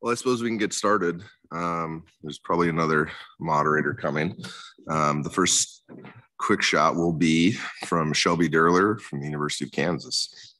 Well, I suppose we can get started. There's probably another moderator coming. The first quick shot will be from Shelby Derler from the University of Kansas.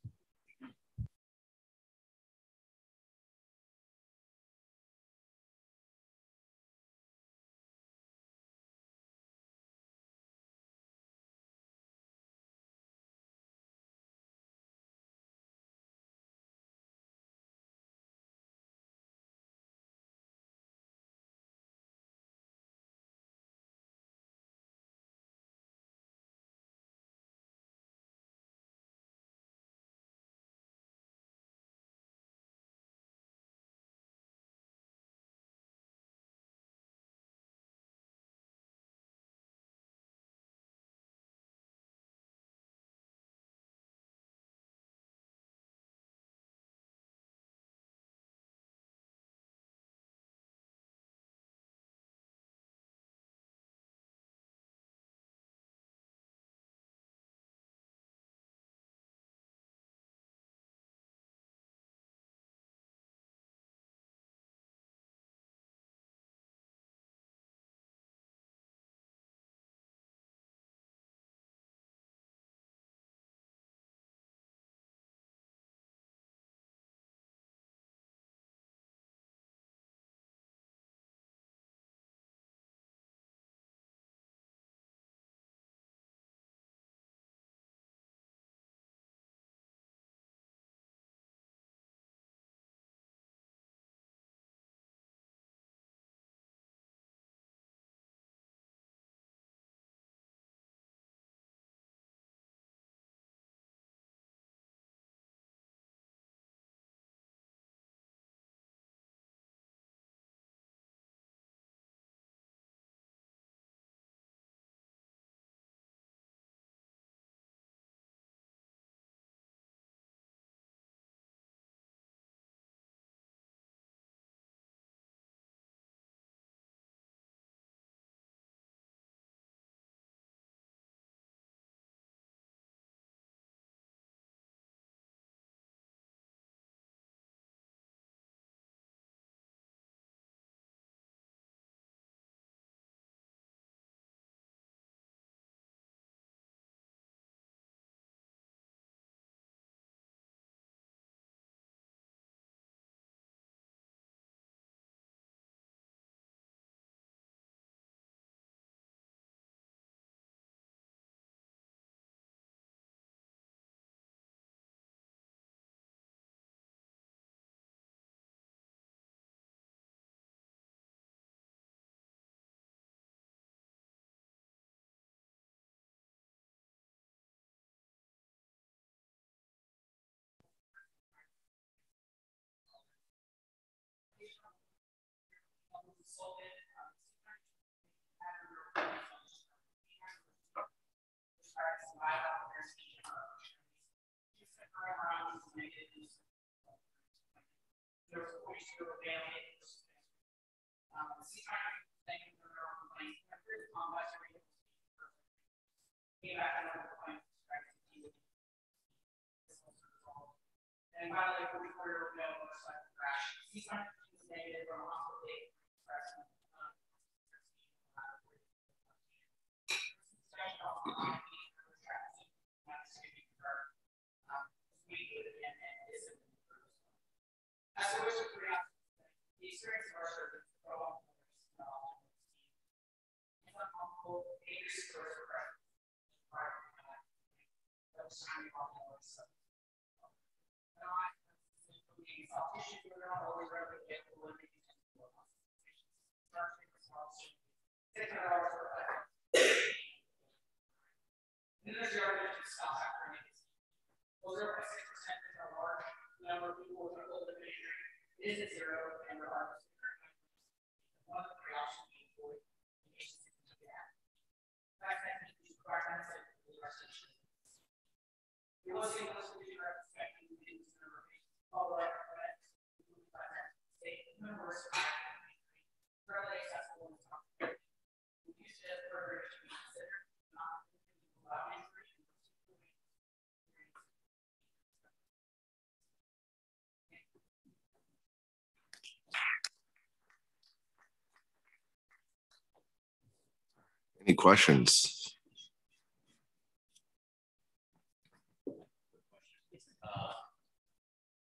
Any questions?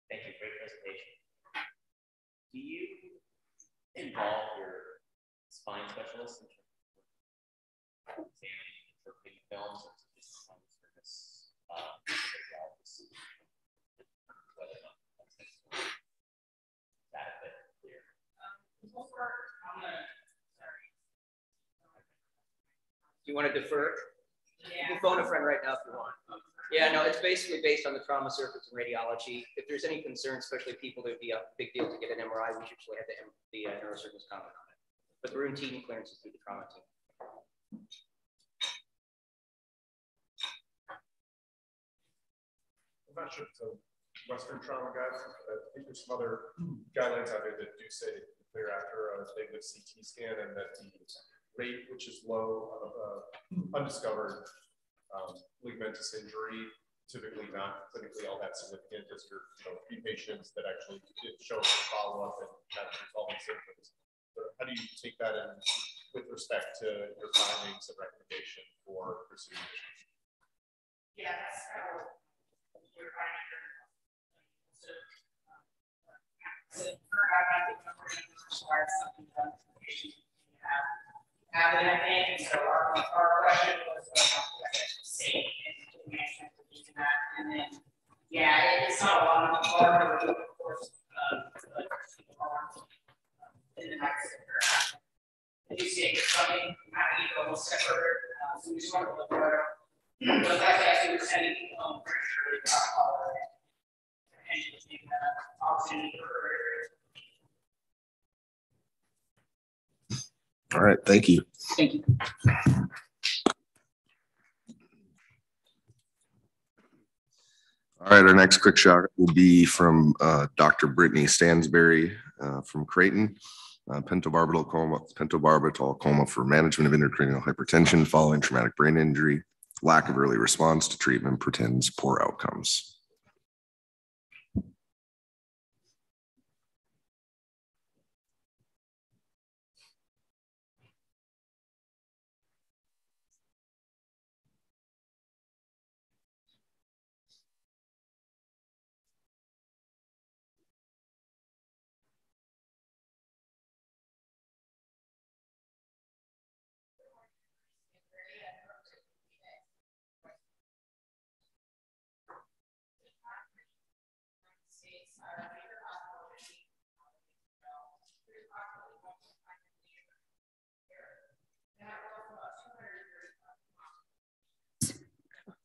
Thank you for your presentation. Do you involve your spine specialists in examining interpreting films, or is it just on the surface radiologists? Whether or not that's that a bit clear. Do you want to defer? Yeah. You can phone a friend right now if you want. Yeah, no, it's basically based on the trauma surface and radiology. If there's any concern, especially people, that would be a big deal to get an MRI, we usually have the neurosurgeons comment on it. But the routine clearance is through the trauma team. I'm not sure if it's a Western trauma guide. I think there's some other guidelines out there that do say clear after a negative CT scan, and that the rate, which is low of undiscovered ligamentous injury, typically not clinically all that significant, as your few patients that actually show us follow-up and kind of resolving symptoms. So how do you take that in with respect to your findings and recommendation for pursuing? Yeah, that's how we're finding something done to the patient have it, I think. So our question was safe and management for using that. And then, yeah, it's not a lot of hard, of course, in the next sector. If you see something, not even almost separate, so we just want to look for it. But that's actually we're sending pretty sure we got all of it. And just make that opportunity for All right, thank you. Thank you. All right, our next quick shot will be from Dr. Brittany Stansberry from Creighton. Pentobarbital coma for management of intracranial hypertension following traumatic brain injury. Lack of early response to treatment portends poor outcomes.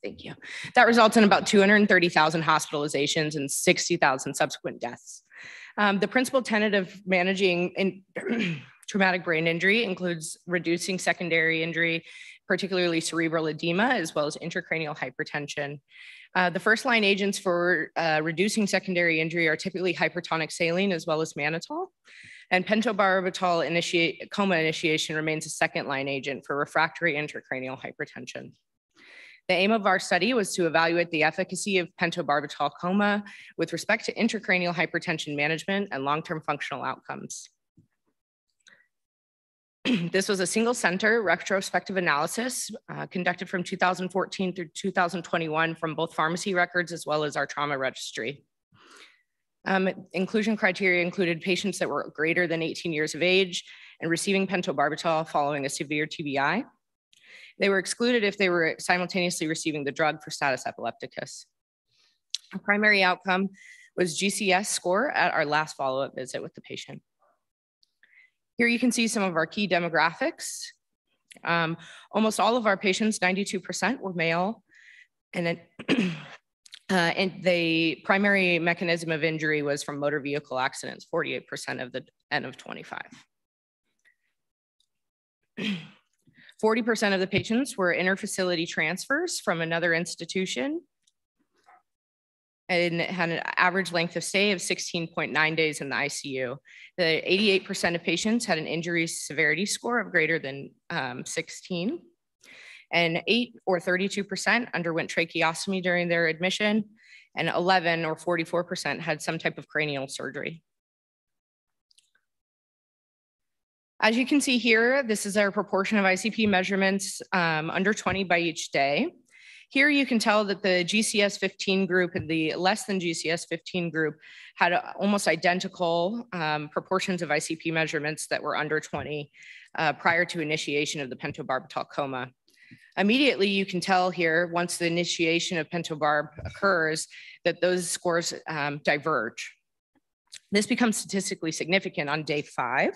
Thank you. That results in about 230,000 hospitalizations and 60,000 subsequent deaths. The principal tenet of managing traumatic brain injury includes reducing secondary injury, particularly cerebral edema, as well as intracranial hypertension. The first line agents for reducing secondary injury are typically hypertonic saline as well as mannitol. And pentobarbital coma initiation remains a second line agent for refractory intracranial hypertension. The aim of our study was to evaluate the efficacy of pentobarbital coma with respect to intracranial hypertension management and long-term functional outcomes. This was a single center retrospective analysis conducted from 2014 through 2021 from both pharmacy records as well as our trauma registry. Inclusion criteria included patients that were greater than 18 years of age and receiving pentobarbital following a severe TBI. They were excluded if they were simultaneously receiving the drug for status epilepticus. Our primary outcome was GCS score at our last follow-up visit with the patient. Here you can see some of our key demographics. Almost all of our patients, 92%, were male, and the primary mechanism of injury was from motor vehicle accidents, 48% of the N of 25. 40% of the patients were interfacility transfers from another institution and had an average length of stay of 16.9 days in the ICU. The 88% of patients had an injury severity score of greater than 16, and 8 or 32% underwent tracheostomy during their admission, and 11 or 44% had some type of cranial surgery. As you can see here, this is our proportion of ICP measurements under 20 by each day. Here you can tell that the GCS 15 group and the less than GCS 15 group had almost identical proportions of ICP measurements that were under 20 prior to initiation of the pentobarbital coma. Immediately, you can tell here, once the initiation of pentobarb occurs, that those scores diverge. This becomes statistically significant on day 5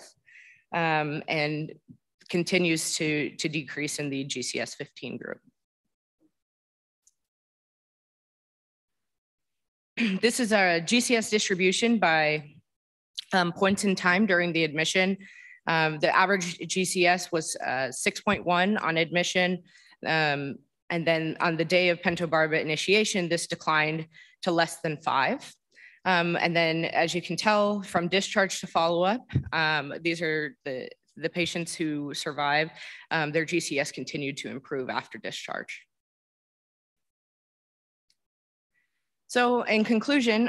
and continues to decrease in the GCS 15 group. This is a GCS distribution by points in time during the admission. The average GCS was 6.1 on admission. And then on the day of pentobarbital initiation, this declined to less than 5. And then as you can tell from discharge to follow-up, these are the patients who survived. Their GCS continued to improve after discharge. So in conclusion,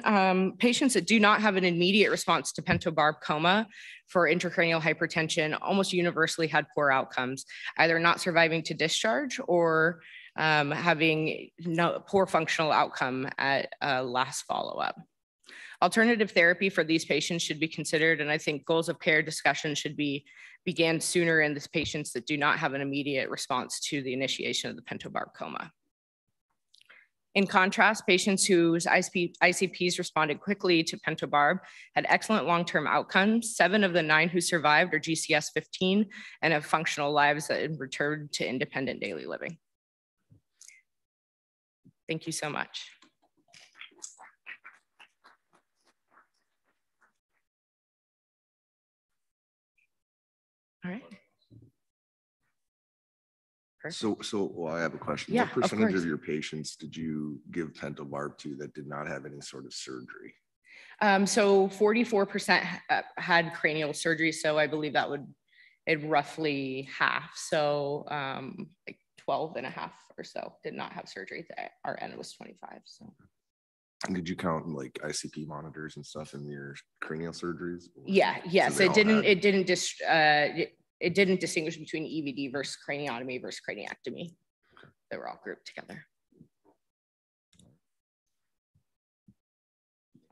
patients that do not have an immediate response to pentobarb coma for intracranial hypertension almost universally had poor outcomes, either not surviving to discharge or having poor functional outcome at last follow-up. Alternative therapy for these patients should be considered, and I think goals of care discussion should be began sooner in these patients that do not have an immediate response to the initiation of the pentobarb coma. In contrast, patients whose ICPs responded quickly to pentobarb had excellent long-term outcomes. 7 of the 9 who survived are GCS 15 and have functional lives that returned to independent daily living. Thank you so much. All right. Perfect. So I have a question. Yeah, what percentage of of your patients did you give pentobarb to that did not have any sort of surgery? So 44% had cranial surgery. So I believe that would roughly half. So like 12 and a half or so did not have surgery. Our N was 25. So. And did you count like ICP monitors and stuff in your cranial surgeries? Yeah. Yes. So It didn't distinguish between EVD versus craniotomy versus craniectomy. Okay. They were all grouped together.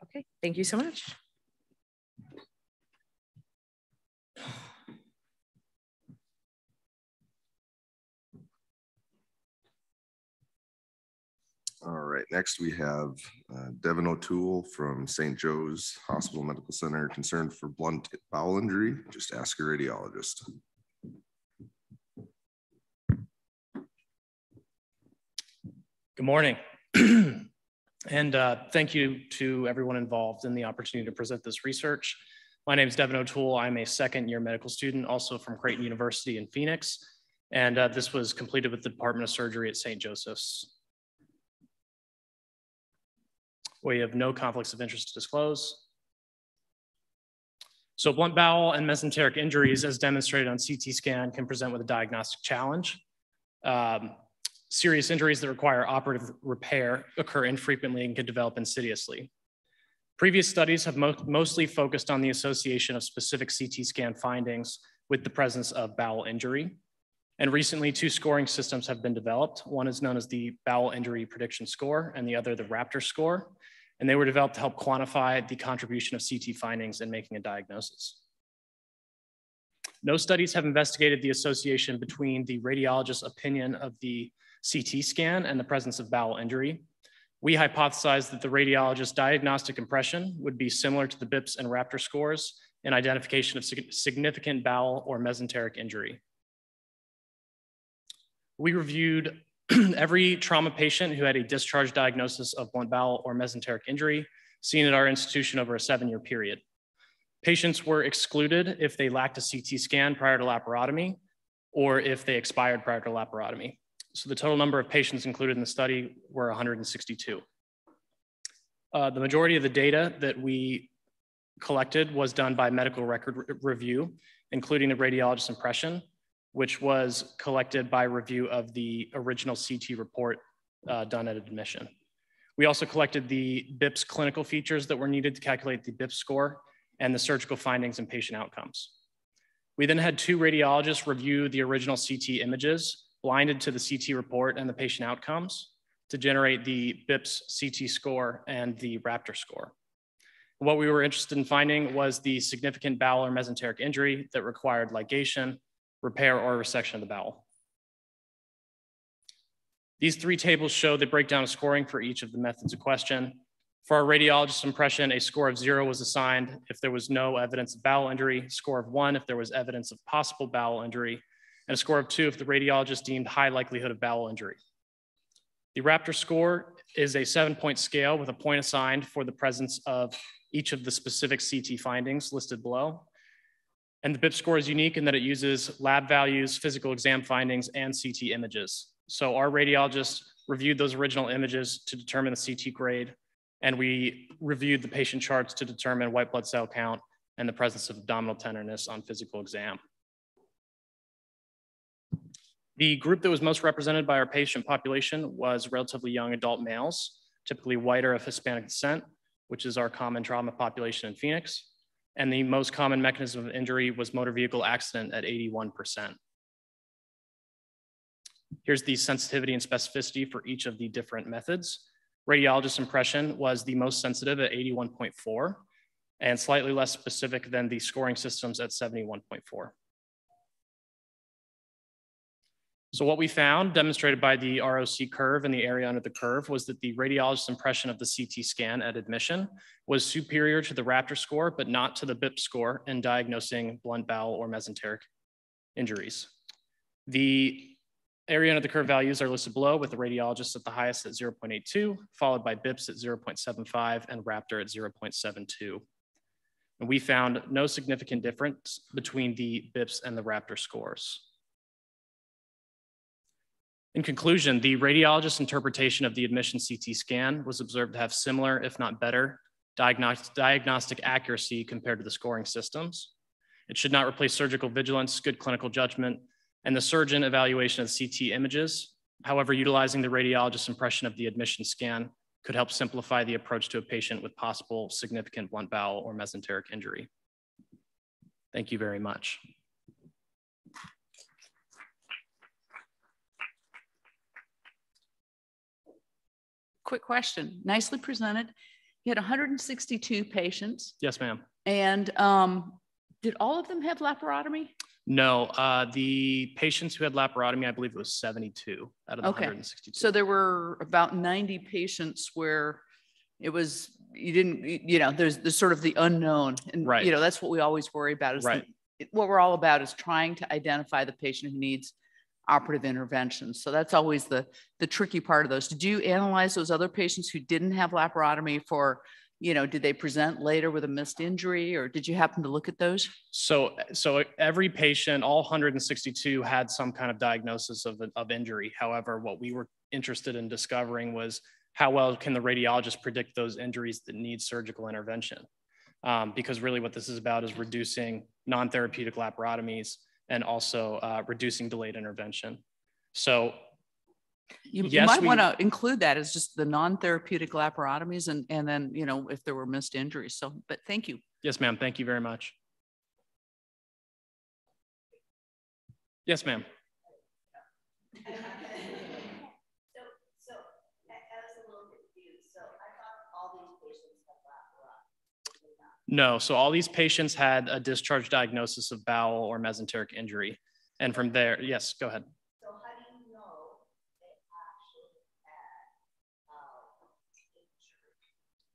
Okay, thank you so much. All right, next we have Devin O'Toole from St. Joe's Hospital Medical Center, concerned for blunt bowel injury. Just ask your radiologist. Good morning. And thank you to everyone involved in the opportunity to present this research. My name is Devin O'Toole. I'm a second-year medical student, also from Creighton University in Phoenix. And this was completed with the Department of Surgery at St. Joseph's. We have no conflicts of interest to disclose. So blunt bowel and mesenteric injuries, as demonstrated on CT scan, can present with a diagnostic challenge. Serious injuries that require operative repair occur infrequently and can develop insidiously. Previous studies have mostly focused on the association of specific CT scan findings with the presence of bowel injury. And recently, 2 scoring systems have been developed. One is known as the Bowel Injury Prediction Score, and the other the Raptor Score. And they were developed to help quantify the contribution of CT findings in making a diagnosis. No studies have investigated the association between the radiologist's opinion of the CT scan and the presence of bowel injury. We hypothesized that the radiologist's diagnostic impression would be similar to the BIPS and Raptor scores in identification of significant bowel or mesenteric injury. We reviewed every trauma patient who had a discharge diagnosis of blunt bowel or mesenteric injury seen at our institution over a 7-year period. Patients were excluded if they lacked a CT scan prior to laparotomy or if they expired prior to laparotomy. So the total number of patients included in the study were 162. The majority of the data that we collected was done by medical record review, including the radiologist's impression, which was collected by review of the original CT report done at admission. We also collected the BIPS clinical features that were needed to calculate the BIPS score and the surgical findings and patient outcomes. We then had 2 radiologists review the original CT images, blinded to the CT report and the patient outcomes, to generate the BIPS CT score and the Raptor score. What we were interested in finding was the significant bowel or mesenteric injury that required ligation, repair, or resection of the bowel. These 3 tables show the breakdown of scoring for each of the methods of question. For our radiologist impression, a score of 0 was assigned if there was no evidence of bowel injury, score of 1 if there was evidence of possible bowel injury, and a score of 2 if the radiologist deemed high likelihood of bowel injury. The Raptor score is a 7-point scale with a point assigned for the presence of each of the specific CT findings listed below. And the BIP score is unique in that it uses lab values, physical exam findings, and CT images. So our radiologists reviewed those original images to determine the CT grade, and we reviewed the patient charts to determine white blood cell count and the presence of abdominal tenderness on physical exam. The group that was most represented by our patient population was relatively young adult males, typically white or of Hispanic descent, which is our common trauma population in Phoenix. And the most common mechanism of injury was motor vehicle accident at 81%. Here's the sensitivity and specificity for each of the different methods. Radiologist impression was the most sensitive at 81.4 and slightly less specific than the scoring systems at 71.4. So what we found, demonstrated by the ROC curve and the area under the curve, was that the radiologist's impression of the CT scan at admission was superior to the Raptor score, but not to the BIP score in diagnosing blunt bowel or mesenteric injuries. The area under the curve values are listed below, with the radiologist at the highest at 0.82, followed by BIPS at 0.75 and Raptor at 0.72. And we found no significant difference between the BIPS and the Raptor scores. In conclusion, the radiologist's interpretation of the admission CT scan was observed to have similar, if not better, diagnostic accuracy compared to the scoring systems. It should not replace surgical vigilance, good clinical judgment, and the surgeon evaluation of CT images. However, utilizing the radiologist's impression of the admission scan could help simplify the approach to a patient with possible significant blunt bowel or mesenteric injury. Thank you very much. Quick question, nicely presented. You had 162 patients. Yes, ma'am. And did all of them have laparotomy? No, the patients who had laparotomy, I believe it was 72 out of the 162. So there were about 90 patients where it was, you didn't, you know, there's sort of the unknown. And, right. You know, that's what we always worry about is right. What we're all about is trying to identify the patient who needs operative intervention. So that's always the tricky part of those. Did you analyze those other patients who didn't have laparotomy for, you know, did they present later with a missed injury, or did you happen to look at those? So every patient, all 162 had some kind of diagnosis of injury. However, what we were interested in discovering was how well can the radiologist predict those injuries that need surgical intervention? Because really what this is about is reducing non-therapeutic laparotomies and also reducing delayed intervention. So you might want to include that as just the non-therapeutic laparotomies and then, you know, if there were missed injuries. So, but thank you. Yes, ma'am. Thank you very much. Yes, ma'am. No, so all these patients had a discharge diagnosis of bowel or mesenteric injury. And from there, yes, go ahead. So how do you know they actually had injury?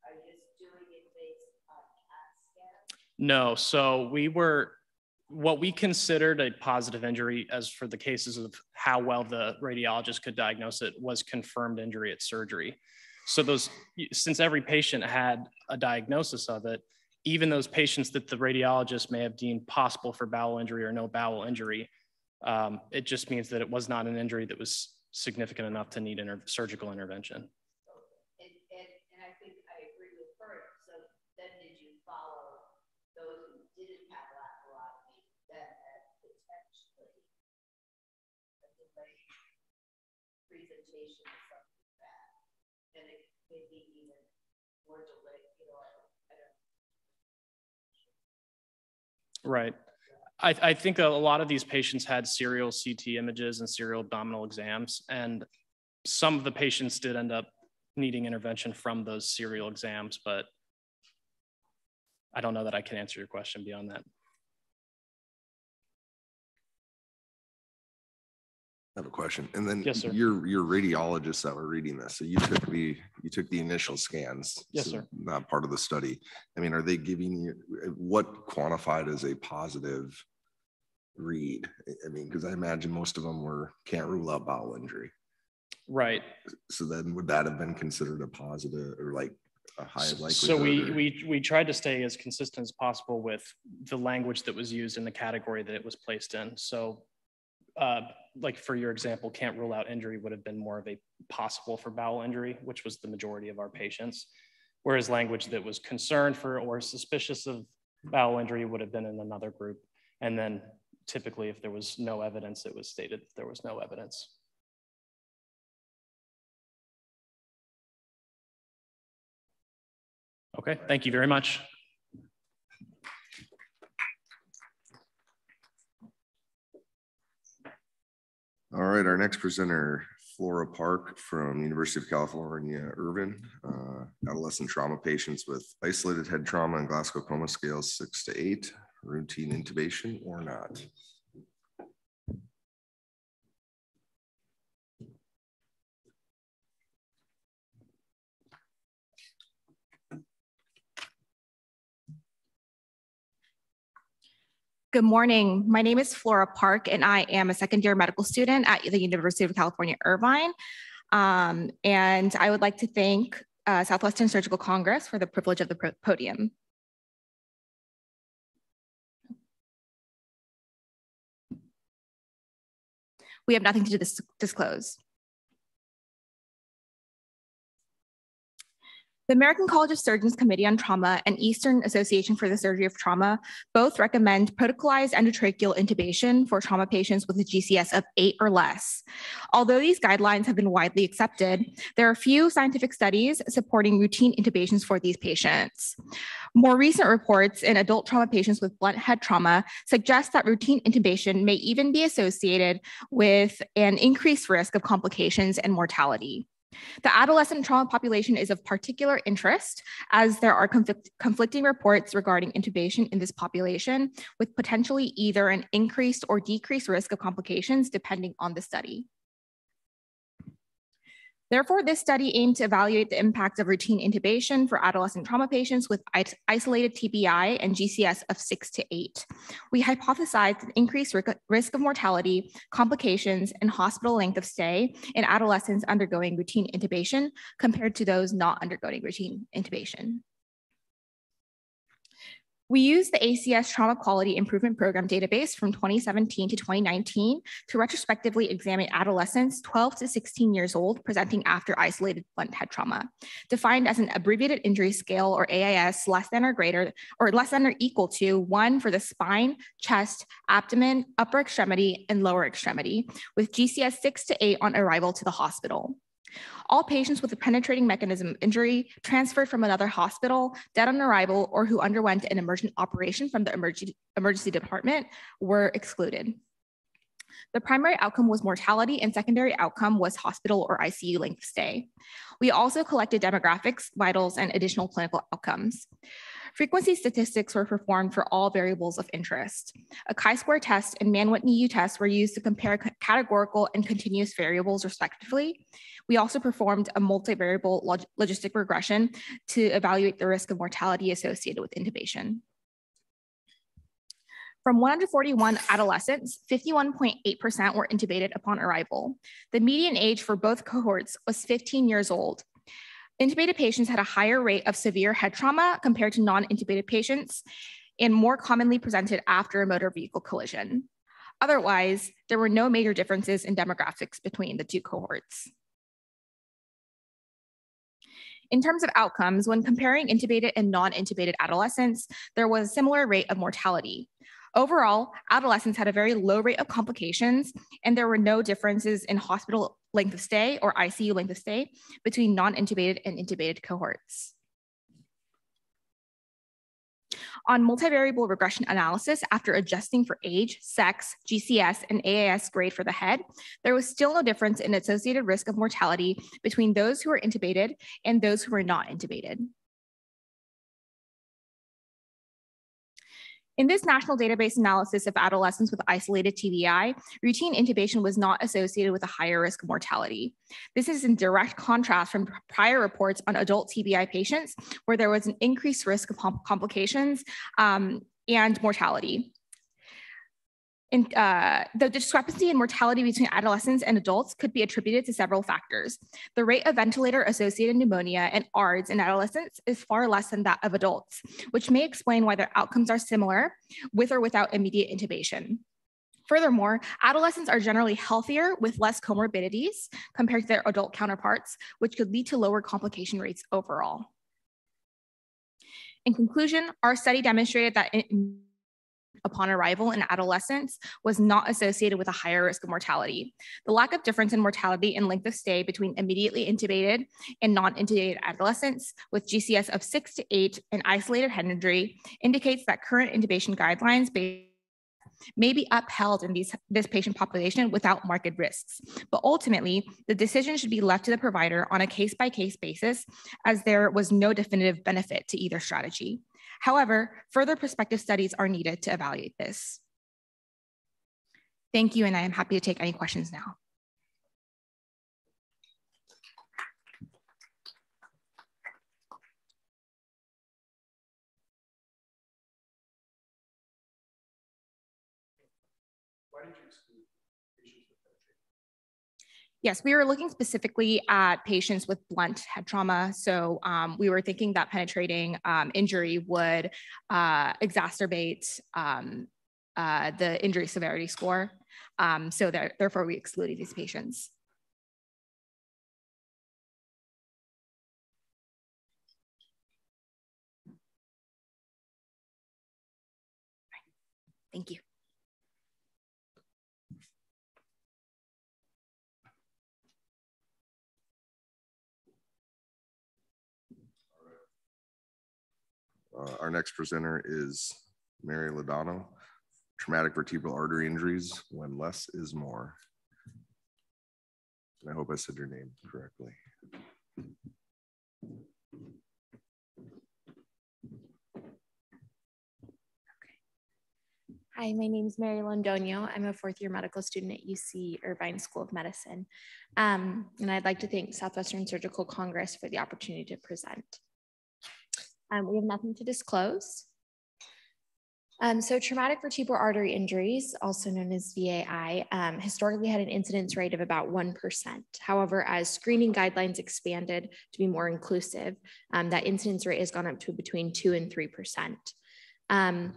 Are you just doing it based on CAT scan? No, so what we considered a positive injury, as for the cases of how well the radiologist could diagnose it, was confirmed injury at surgery. So since every patient had a diagnosis of it, even those patients that the radiologist may have deemed possible for bowel injury or no bowel injury, it just means that it was not an injury that was significant enough to need surgical intervention. And I think I agree with her. So then did you follow those who didn't have laparotomy that had potentially a delayed presentation of something bad? And it may be even more delayed, you know, I don't know. Right. I think a lot of these patients had serial CT images and serial abdominal exams, and some of the patients did end up needing intervention from those serial exams, but I don't know that I can answer your question beyond that. I have a question. And then Yes, sir. your radiologists that were reading this, so you took the initial scans. Yes, so sir. Not part of the study. I mean, are they giving you what quantified as a positive read? I mean, because I imagine most of them can't rule out bowel injury. Right. So then would that have been considered a positive or like a high likelihood? So we tried to stay as consistent as possible with the language that was used in the category that it was placed in. So like for your example, can't rule out injury would have been more of a possible for bowel injury, which was the majority of our patients. Whereas language that was concerned for or suspicious of bowel injury would have been in another group. And then typically if there was no evidence, it was stated that there was no evidence. Okay, thank you very much. All right, our next presenter, Flora Park from University of California, Irvine, adolescent trauma patients with isolated head trauma and Glasgow Coma scales 6 to 8, routine intubation or not. Good morning. My name is Flora Park, and I am a second-year medical student at the University of California, Irvine. And I would like to thank Southwestern Surgical Congress for the privilege of the podium. We have nothing to disclose. The American College of Surgeons Committee on Trauma and Eastern Association for the Surgery of Trauma both recommend protocolized endotracheal intubation for trauma patients with a GCS of 8 or less. Although these guidelines have been widely accepted, there are few scientific studies supporting routine intubations for these patients. More recent reports in adult trauma patients with blunt head trauma suggest that routine intubation may even be associated with an increased risk of complications and mortality. The adolescent trauma population is of particular interest as there are conflicting reports regarding intubation in this population with potentially either an increased or decreased risk of complications depending on the study. Therefore, this study aimed to evaluate the impact of routine intubation for adolescent trauma patients with isolated TBI and GCS of 6 to 8. We hypothesized an increased risk of mortality, complications, and hospital length of stay in adolescents undergoing routine intubation compared to those not undergoing routine intubation. We used the ACS Trauma Quality Improvement Program database from 2017 to 2019 to retrospectively examine adolescents 12 to 16 years old presenting after isolated blunt head trauma, defined as an abbreviated injury scale or AIS less than or greater or less than or equal to 1 for the spine, chest, abdomen, upper extremity, and lower extremity, with GCS 6 to 8 on arrival to the hospital. All patients with a penetrating mechanism injury transferred from another hospital, dead on arrival, or who underwent an emergent operation from the emergency department were excluded. The primary outcome was mortality and secondary outcome was hospital or ICU length of stay. We also collected demographics, vitals, and additional clinical outcomes. Frequency statistics were performed for all variables of interest. A chi-square test and Mann-Whitney U test were used to compare categorical and continuous variables respectively. We also performed a multivariable logistic regression to evaluate the risk of mortality associated with intubation. From 141 adolescents, 51.8% were intubated upon arrival. The median age for both cohorts was 15 years old. Intubated patients had a higher rate of severe head trauma compared to non-intubated patients and more commonly presented after a motor vehicle collision. Otherwise, there were no major differences in demographics between the two cohorts. In terms of outcomes, when comparing intubated and non-intubated adolescents, there was a similar rate of mortality. Overall, adolescents had a very low rate of complications, and there were no differences in hospital length of stay or ICU length of stay between non-intubated and intubated cohorts. On multivariable regression analysis, after adjusting for age, sex, GCS, and AAS grade for the head, there was still no difference in associated risk of mortality between those who were intubated and those who were not intubated. In this national database analysis of adolescents with isolated TBI, routine intubation was not associated with a higher risk of mortality. This is in direct contrast from prior reports on adult TBI patients, where there was an increased risk of complications and mortality. The discrepancy in mortality between adolescents and adults could be attributed to several factors. The rate of ventilator-associated pneumonia and ARDS in adolescents is far less than that of adults, which may explain why their outcomes are similar with or without immediate intubation. Furthermore, adolescents are generally healthier with less comorbidities compared to their adult counterparts, which could lead to lower complication rates overall. In conclusion, our study demonstrated that upon arrival in adolescence was not associated with a higher risk of mortality. The lack of difference in mortality and length of stay between immediately intubated and non-intubated adolescents with GCS of 6 to 8 and isolated head injury indicates that current intubation guidelines may be upheld in this patient population without marked risks. But ultimately, the decision should be left to the provider on a case-by-case basis, as there was no definitive benefit to either strategy. However, further prospective studies are needed to evaluate this. Thank you, and I am happy to take any questions now. Why did you exclude patients with penetration? Yes, we were looking specifically at patients with blunt head trauma. So we were thinking that penetrating injury would exacerbate the injury severity score. So therefore we excluded these patients. Thank you. Our next presenter is Mary Lodano, traumatic vertebral artery injuries, when less is more. And I hope I said your name correctly. Hi, my name is Mary Londoño. I'm a fourth-year medical student at UC Irvine School of Medicine. And I'd like to thank Southwestern Surgical Congress for the opportunity to present. We have nothing to disclose. So traumatic vertebral artery injuries, also known as VAI, historically had an incidence rate of about 1%. However, as screening guidelines expanded to be more inclusive, that incidence rate has gone up to between 2 and 3%.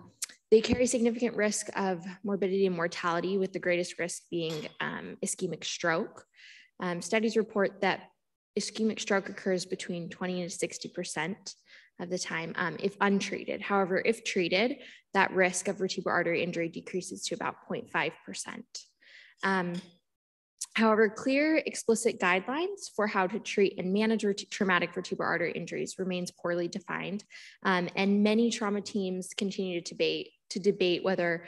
They carry significant risk of morbidity and mortality, with the greatest risk being ischemic stroke. Studies report that ischemic stroke occurs between 20 and 60% of the time if untreated. However, if treated, that risk of vertebral artery injury decreases to about 0.5%. However, clear, explicit guidelines for how to treat and manage traumatic vertebral artery injuries remains poorly defined, and many trauma teams continue to debate whether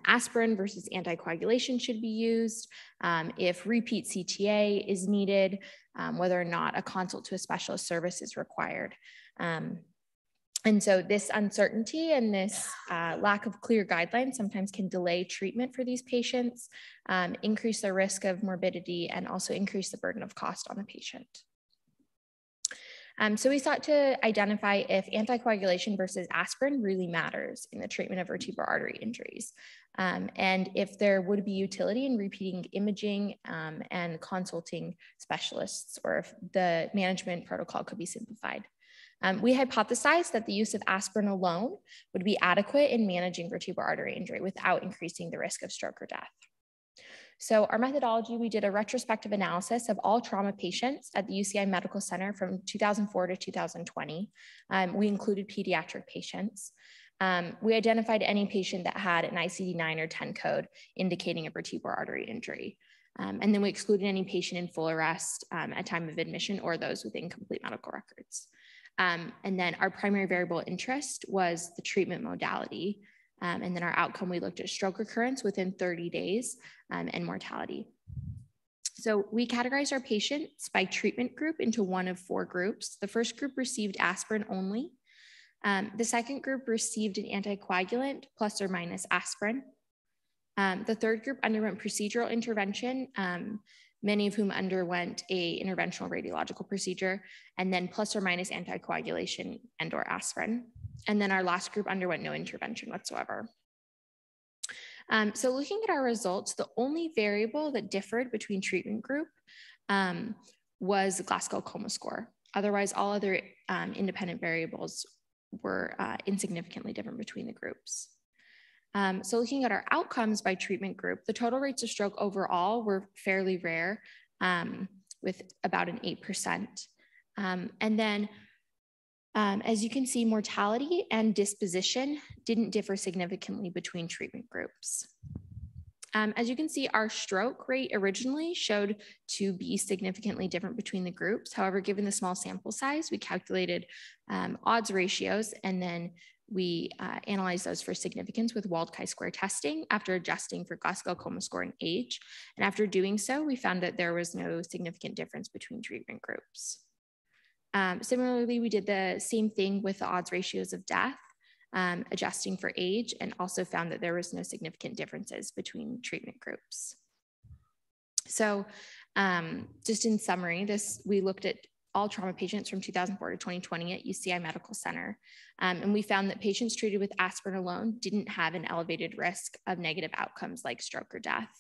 aspirin versus anticoagulation should be used, if repeat CTA is needed, whether or not a consult to a specialist service is required. And so this uncertainty and this lack of clear guidelines sometimes can delay treatment for these patients, increase the risk of morbidity, and also increase the burden of cost on the patient. So we sought to identify if anticoagulation versus aspirin really matters in the treatment of vertebral artery injuries, and if there would be utility in repeating imaging and consulting specialists, or if the management protocol could be simplified. We hypothesized that the use of aspirin alone would be adequate in managing vertebral artery injury without increasing the risk of stroke or death. So our methodology, we did a retrospective analysis of all trauma patients at the UCI Medical Center from 2004 to 2020. We included pediatric patients. We identified any patient that had an ICD-9 or 10 code indicating a vertebral artery injury. And then we excluded any patient in full arrest at time of admission or those with incomplete medical records. And then our primary variable interest was the treatment modality. And then our outcome, we looked at stroke recurrence within 30 days and mortality. So we categorized our patients by treatment group into one of 4 groups. The first group received aspirin only. The second group received an anticoagulant plus or minus aspirin. The third group underwent procedural intervention, many of whom underwent a interventional radiological procedure, and then plus or minus anticoagulation and or aspirin. And then our last group underwent no intervention whatsoever. So looking at our results, the only variable that differed between treatment group was the Glasgow Coma score. Otherwise, all other independent variables were insignificantly different between the groups. So looking at our outcomes by treatment group, the total rates of stroke overall were fairly rare, with about an 8%. And then as you can see, mortality and disposition didn't differ significantly between treatment groups. As you can see, our stroke rate originally showed to be significantly different between the groups. However, given the small sample size, we calculated odds ratios, and then we analyzed those for significance with Wald chi-square testing after adjusting for Glasgow Coma score and age. And after doing so, we found that there was no significant difference between treatment groups. Similarly, we did the same thing with the odds ratios of death, adjusting for age, and also found that there was no significant differences between treatment groups. So just in summary, we looked at all trauma patients from 2004 to 2020 at UCI Medical Center. And we found that patients treated with aspirin alone didn't have an elevated risk of negative outcomes like stroke or death.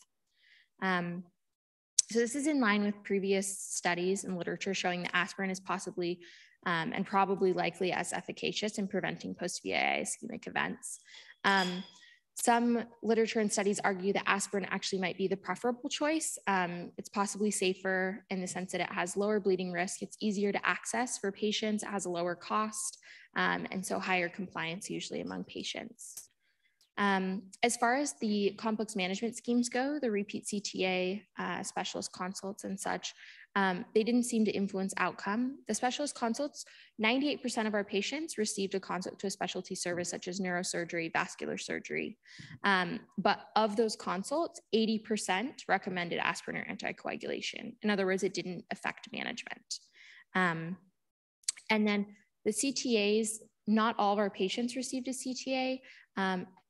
So this is in line with previous studies and literature showing that aspirin is possibly and probably likely as efficacious in preventing post-VAI ischemic events. Some literature and studies argue that aspirin actually might be the preferable choice. It's possibly safer in the sense that it has lower bleeding risk. It's easier to access for patients. It has a lower cost, and so higher compliance usually among patients. As far as the complex management schemes go, the repeat CTA, specialist consults and such, they didn't seem to influence outcome. The specialist consults, 98% of our patients received a consult to a specialty service such as neurosurgery, vascular surgery. But of those consults, 80% recommended aspirin or anticoagulation. In other words, it didn't affect management. And then the CTAs, not all of our patients received a CTA.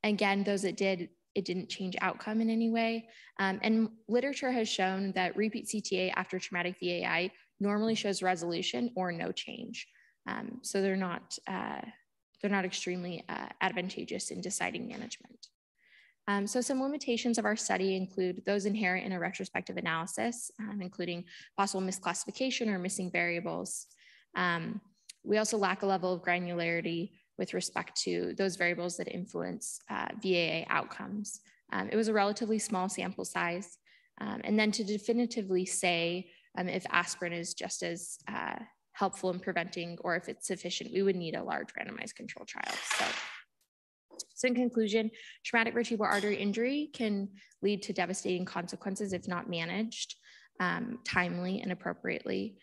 Again, those that did, it didn't change outcome in any way. And literature has shown that repeat CTA after traumatic VAI normally shows resolution or no change. So they're not extremely advantageous in deciding management. So some limitations of our study include those inherent in a retrospective analysis, including possible misclassification or missing variables. We also lack a level of granularity with respect to those variables that influence VAA outcomes. It was a relatively small sample size. And then to definitively say if aspirin is just as helpful in preventing or if it's sufficient, we would need a large randomized control trial. So in conclusion, traumatic vertebral artery injury can lead to devastating consequences if not managed timely and appropriately.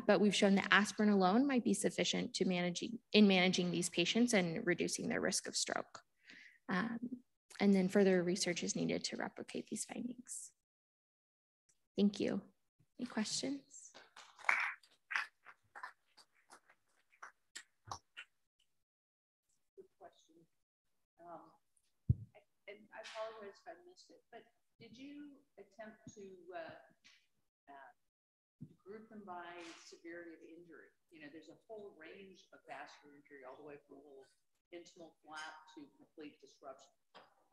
But we've shown that aspirin alone might be sufficient to managing these patients and reducing their risk of stroke. And then further research is needed to replicate these findings. Thank you. Any questions? Good question. And I apologize if I missed it, but did you attempt to group them by severity of injury? You know, there's a whole range of vascular injury, all the way from a little intimal flap to complete disruption.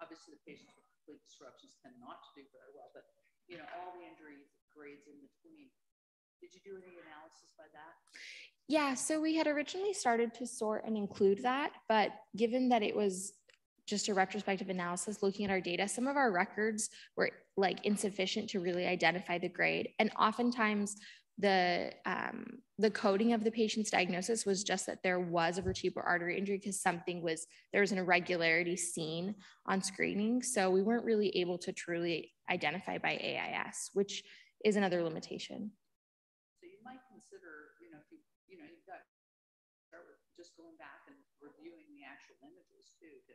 Obviously, the patients with complete disruptions tend not to do very well, but you know, all the injury grades in between. Did you do any analysis by that? Yeah, so we had originally started to sort and include that, but given that it was just a retrospective analysis, looking at our data, some of our records were like insufficient to really identify the grade. And oftentimes the coding of the patient's diagnosis was just that there was a vertebral artery injury because there was an irregularity seen on screening. So we weren't really able to truly identify by AIS, which is another limitation. So you might consider, you know, if you've got just going back and reviewing the actual images too to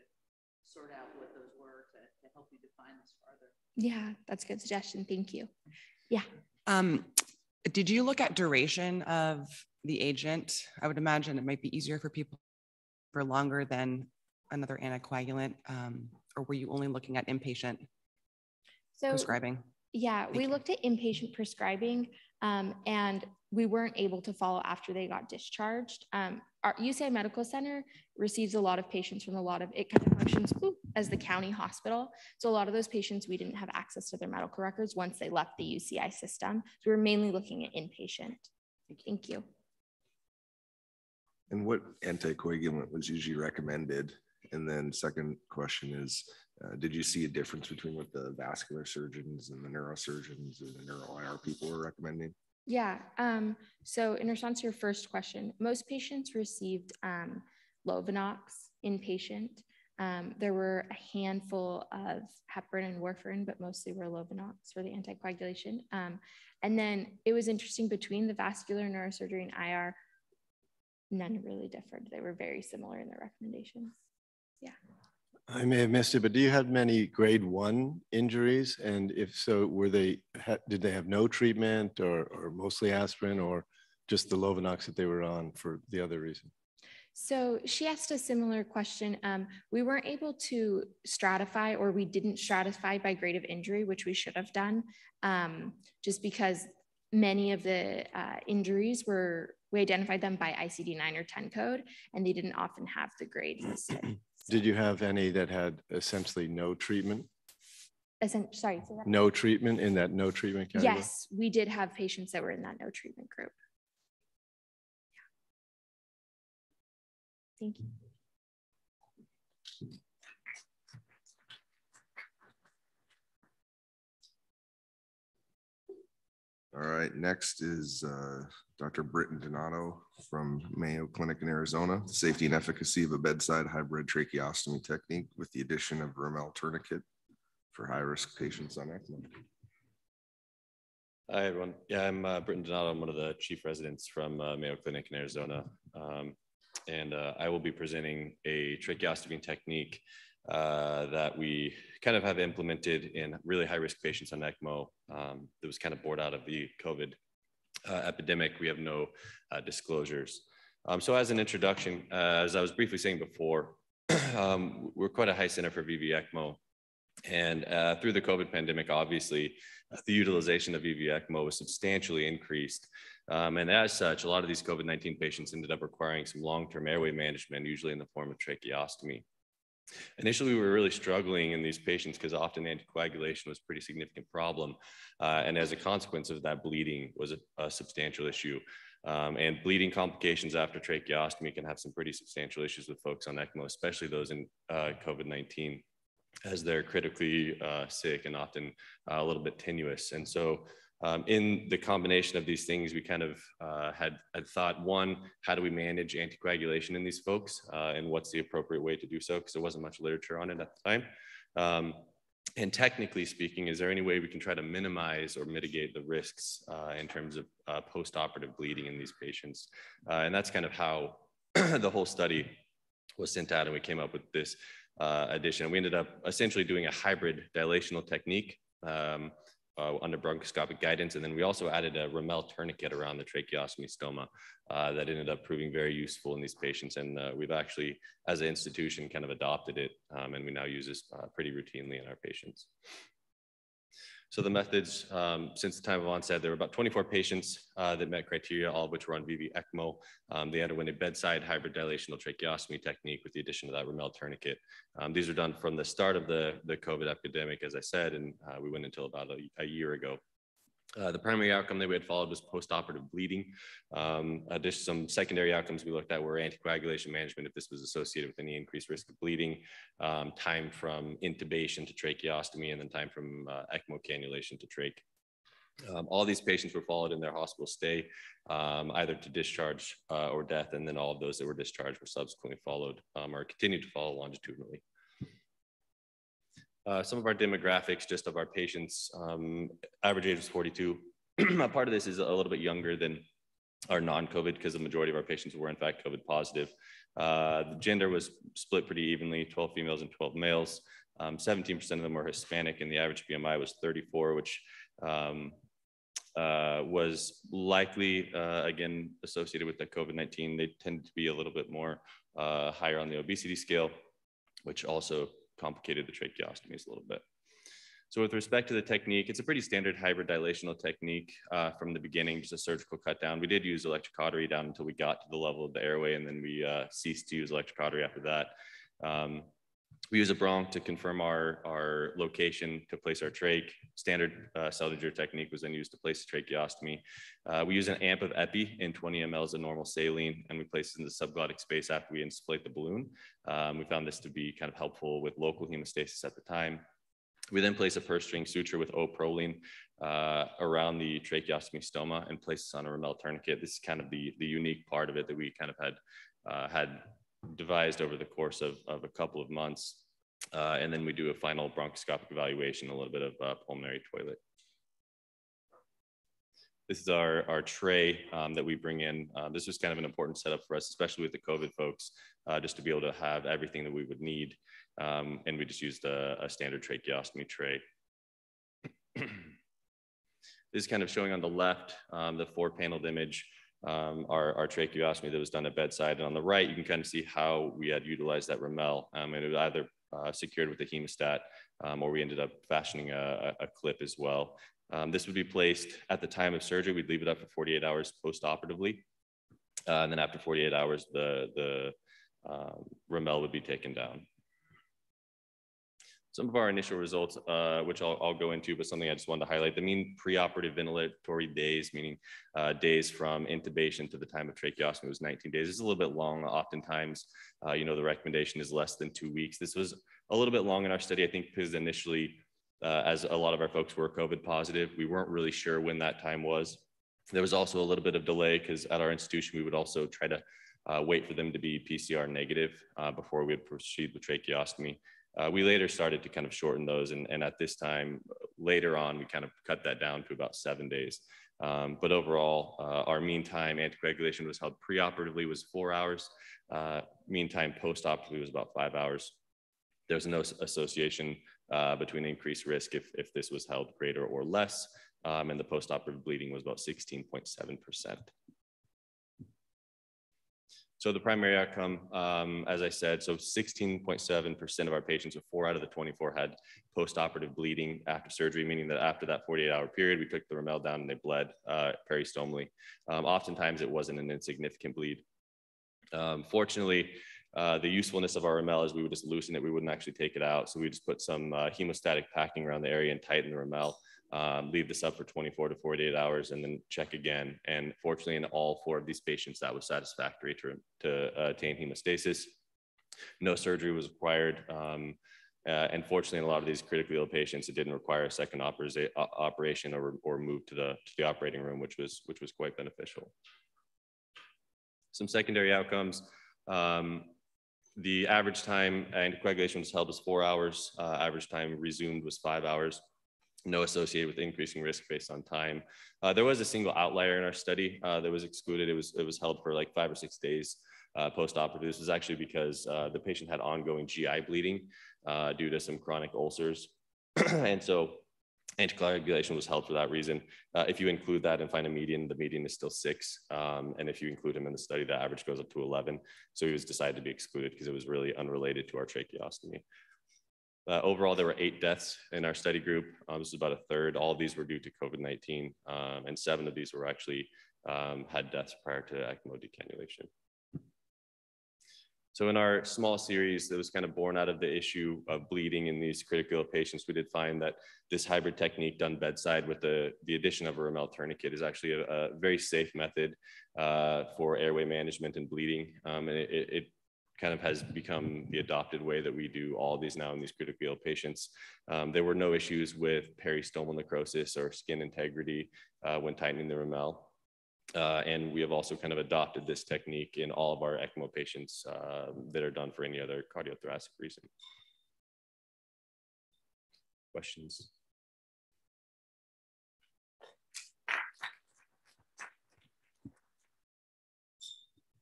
sort out what those were to help you define this farther. Yeah, that's a good suggestion. Thank you. Yeah. Did you look at duration of the agent? I would imagine it might be easier for people for longer than another anticoagulant, or were you only looking at inpatient prescribing? Yeah, we looked at inpatient prescribing, and we weren't able to follow after they got discharged. Our UCI Medical Center receives a lot of patients from it kind of functions as the county hospital. So a lot of those patients, we didn't have access to their medical records once they left the UCI system. So we were mainly looking at inpatient. Thank you. And what anticoagulant was usually recommended? And then second question is, did you see a difference between what the vascular surgeons and the neurosurgeons and the neuro IR people were recommending? Yeah, so in response to your first question, most patients received Lovenox inpatient. There were a handful of heparin and warfarin, but mostly were Lovenox for the anticoagulation. And then it was interesting between the vascular, neurosurgery, and IR, none really differed. They were very similar in their recommendations. Yeah. I may have missed it, but do you have many grade 1 injuries? And if so, did they have no treatment or mostly aspirin, or just the Lovenox that they were on for the other reason? So she asked a similar question. We weren't able to stratify, or we didn't stratify by grade of injury, which we should have done, just because many of the injuries we identified them by ICD-9 or 10 code, and they didn't often have the grade listed. Did you have any that had essentially no treatment? Sorry. No treatment in that no treatment category? Yes, we did have patients that were in that no treatment group. Yeah. Thank you. All right, next is Dr. Britton Donato from Mayo Clinic in Arizona, safety and efficacy of a bedside hybrid tracheostomy technique with the addition of Rommel tourniquet for high-risk patients on ECMO. Hi, everyone. Yeah, I'm Britton Donato. I'm one of the chief residents from Mayo Clinic in Arizona. And I will be presenting a tracheostomy technique that we kind of have implemented in really high-risk patients on ECMO that was kind of born out of the COVID epidemic. We have no disclosures. So as an introduction, as I was briefly saying before, we're quite a high center for VV ECMO. And through the COVID pandemic, obviously, the utilization of VV ECMO was substantially increased. And as such, a lot of these COVID-19 patients ended up requiring some long-term airway management, usually in the form of tracheostomy. Initially, we were really struggling in these patients because often anticoagulation was a pretty significant problem. And as a consequence of that, bleeding was a substantial issue. And bleeding complications after tracheostomy can have some pretty substantial issues with folks on ECMO, especially those in COVID-19, as they're critically sick and often a little bit tenuous. And so in the combination of these things, we kind of had thought, one, how do we manage anticoagulation in these folks, and what's the appropriate way to do so? Because there wasn't much literature on it at the time. And technically speaking, is there any way we can try to minimize or mitigate the risks in terms of post-operative bleeding in these patients? And that's kind of how the whole study was sent out, and we came up with this addition. We ended up essentially doing a hybrid dilational technique under bronchoscopic guidance. And then we also added a Rommel tourniquet around the tracheostomy stoma that ended up proving very useful in these patients. And we've actually, as an institution, kind of adopted it. And we now use this pretty routinely in our patients. So the methods, since the time of onset, there were about 24 patients that met criteria, all of which were on VV ECMO. They underwent a bedside hybrid dilational tracheostomy technique with the addition of that Rommel tourniquet. These are done from the start of the COVID epidemic, as I said, and we went until about a year ago. The primary outcome that we had followed was post-operative bleeding. There's some secondary outcomes we looked at were anticoagulation management, if this was associated with any increased risk of bleeding, time from intubation to tracheostomy, and then time from ECMO cannulation to trach. All these patients were followed in their hospital stay, either to discharge or death, and then all of those that were discharged were subsequently followed or continued to follow longitudinally. Some of our demographics, just of our patients, average age was 42. A part of this is a little bit younger than are non-COVID, because the majority of our patients were in fact COVID positive. The gender was split pretty evenly, 12 females and 12 males. 17% of them were Hispanic, and the average BMI was 34, which was likely, again, associated with the COVID-19. They tend to be a little bit more higher on the obesity scale, which also complicated the tracheostomies a little bit. So with respect to the technique, it's a pretty standard hybrid dilational technique from the beginning, just a surgical cut down. We did use electrocautery down until we got to the level of the airway, and then we ceased to use electrocautery after that. We use a bronch to confirm our location to place our trach. Standard Seldinger technique was then used to place the tracheostomy. We use an amp of epi in 20 mLs of normal saline, and we place it in the subglottic space after we insufflate the balloon. We found this to be kind of helpful with local hemostasis at the time. We then place a purse string suture with O-proline around the tracheostomy stoma and place this on a Ramel tourniquet. This is kind of the unique part of it that we kind of had devised over the course of a couple of months. And then we do a final bronchoscopic evaluation, a little bit of pulmonary toilet. This is our tray that we bring in. This was kind of an important setup for us, especially with the COVID folks, just to be able to have everything that we would need. And we just used a standard tracheostomy tray. This is kind of showing on the left, the 4-paneled image, our tracheostomy that was done at bedside. And on the right, you can kind of see how we had utilized that Ramel. And it was either secured with a hemostat, or we ended up fashioning a clip as well. This would be placed at the time of surgery. We'd leave it up for 48 hours post-operatively. And then after 48 hours, the Ramel would be taken down. Some of our initial results, which I'll go into, but something I just wanted to highlight, the mean preoperative ventilatory days, meaning days from intubation to the time of tracheostomy, was 19 days. This is a little bit long. Oftentimes, the recommendation is less than 2 weeks. This was a little bit long in our study, I think, because initially, as a lot of our folks were COVID positive, we weren't really sure when that time was. There was also a little bit of delay because at our institution, we would also try to wait for them to be PCR negative before we would proceed with tracheostomy. We later started to kind of shorten those, and at this time, later on, we kind of cut that down to about 7 days. But overall, our mean time anticoagulation was held preoperatively was 4 hours. Mean time postoperatively was about 5 hours. There's no association between increased risk if this was held greater or less, and the postoperative bleeding was about 16.7%. So the primary outcome, as I said, so 16.7% of our patients, 4 out of the 24 had postoperative bleeding after surgery, meaning that after that 48-hour period, we took the Ramel down and they bled peristomally. Oftentimes it wasn't an insignificant bleed. Fortunately, the usefulness of our Ramel is we would just loosen it. We wouldn't actually take it out. So we just put some hemostatic packing around the area and tighten the Ramel. Leave this up for 24 to 48 hours and then check again. And fortunately, in all 4 of these patients, that was satisfactory to attain hemostasis. No surgery was required. And fortunately, in a lot of these critically ill patients, it didn't require a second operation or move to the operating room, which was quite beneficial. Some secondary outcomes. The average time anticoagulation was held was 4 hours. Average time resumed was 5 hours. No associated with increasing risk based on time. There was a single outlier in our study that was excluded. It was held for like 5 or 6 days post-operative. This was actually because the patient had ongoing GI bleeding due to some chronic ulcers. And so anticoagulation was held for that reason. If you include that and find a median, the median is still 6. And if you include him in the study, the average goes up to 11. So he was decided to be excluded because it was really unrelated to our tracheostomy. Overall, there were 8 deaths in our study group. This is about a third. All of these were due to COVID-19, and 7 of these were actually had deaths prior to ECMO decannulation. So in our small series that was kind of born out of the issue of bleeding in these critical patients, we did find that this hybrid technique done bedside with the addition of a Ramel tourniquet is actually a very safe method for airway management and bleeding. And it kind of has become the adopted way that we do all of these now in these critically ill patients. There were no issues with peristomal necrosis or skin integrity when tightening the Ramel. And we have also kind of adopted this technique in all of our ECMO patients that are done for any other cardiothoracic reason. Questions?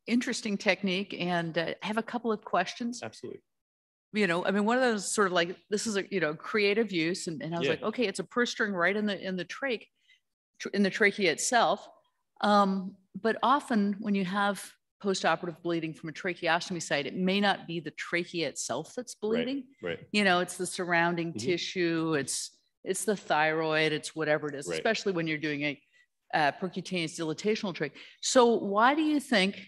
interesting technique, and I have a couple of questions. Absolutely. You know, I mean, one of those sort of like, this is a, you know, creative use. And I was like, okay, it's a purse string right in the trachea itself. But often when you have postoperative bleeding from a tracheostomy site, it may not be the trachea itself that's bleeding. Right. You know, it's the surrounding tissue, it's the thyroid, it's whatever it is, especially when you're doing a percutaneous dilatational trach. So why do you think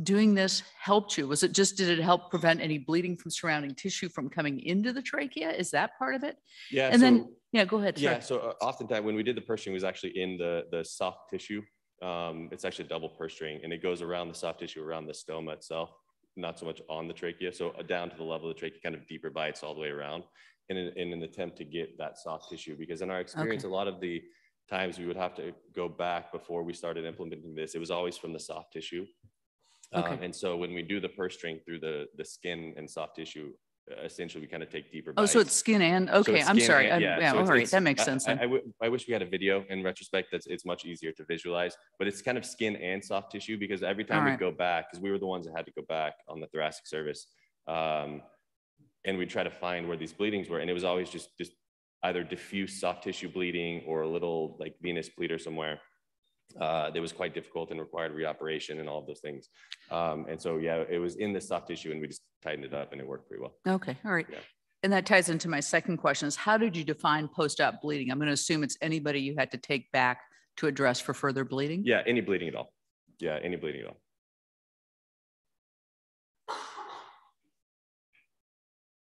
doing this helped you? Did it help prevent any bleeding from surrounding tissue from coming into the trachea? Is that part of it? Yeah. And then, yeah, go ahead. Yeah. So oftentimes when we did the purse string, it was actually in the soft tissue. It's actually a double purse string, and it goes around the soft tissue, around the stoma itself, not so much on the trachea. So down to the level of the trachea, kind of deeper bites all the way around in an attempt to get that soft tissue. Because in our experience, a lot of the times we would have to go back before we started implementing this, it was always from the soft tissue. And so when we do the purse string through the skin and soft tissue, essentially we kind of take deeper bites. So it's skin and, okay, so I'm sorry. So all right, that makes sense. I wish we had a video in retrospect. It's much easier to visualize, but it's kind of skin and soft tissue, because every time we go back, because we were the ones that had to go back on the thoracic service, and we'd try to find where these bleedings were, and it was always just either diffuse soft tissue bleeding or a little like venous bleeder somewhere. That was quite difficult and required reoperation and all of those things. And so, yeah, it was in the soft tissue, and we just tightened it up, and it worked pretty well. Okay, all right. Yeah. And that ties into my second question is, how did you define post-op bleeding? I'm going to assume it's anybody you had to take back to address for further bleeding? Yeah, any bleeding at all. Yeah, any bleeding at all.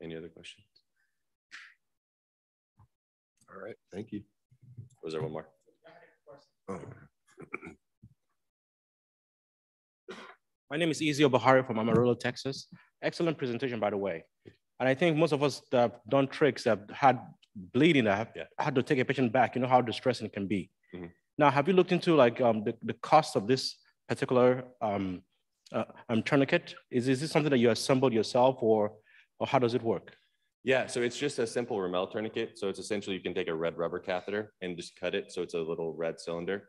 Any other questions? All right, thank you. Was there one more? Oh. My name is Izzy Bahari from Amarillo, Texas. Excellent presentation, by the way. And I think most of us that have done tricks that had bleeding, that have had to take a patient back, you know how distressing it can be. Now, have you looked into like the cost of this particular tourniquet? Is this something that you assembled yourself, or how does it work? Yeah, so it's just a simple Ramel tourniquet. So it's essentially, you can take a red rubber catheter and just cut it. So it's a little red cylinder.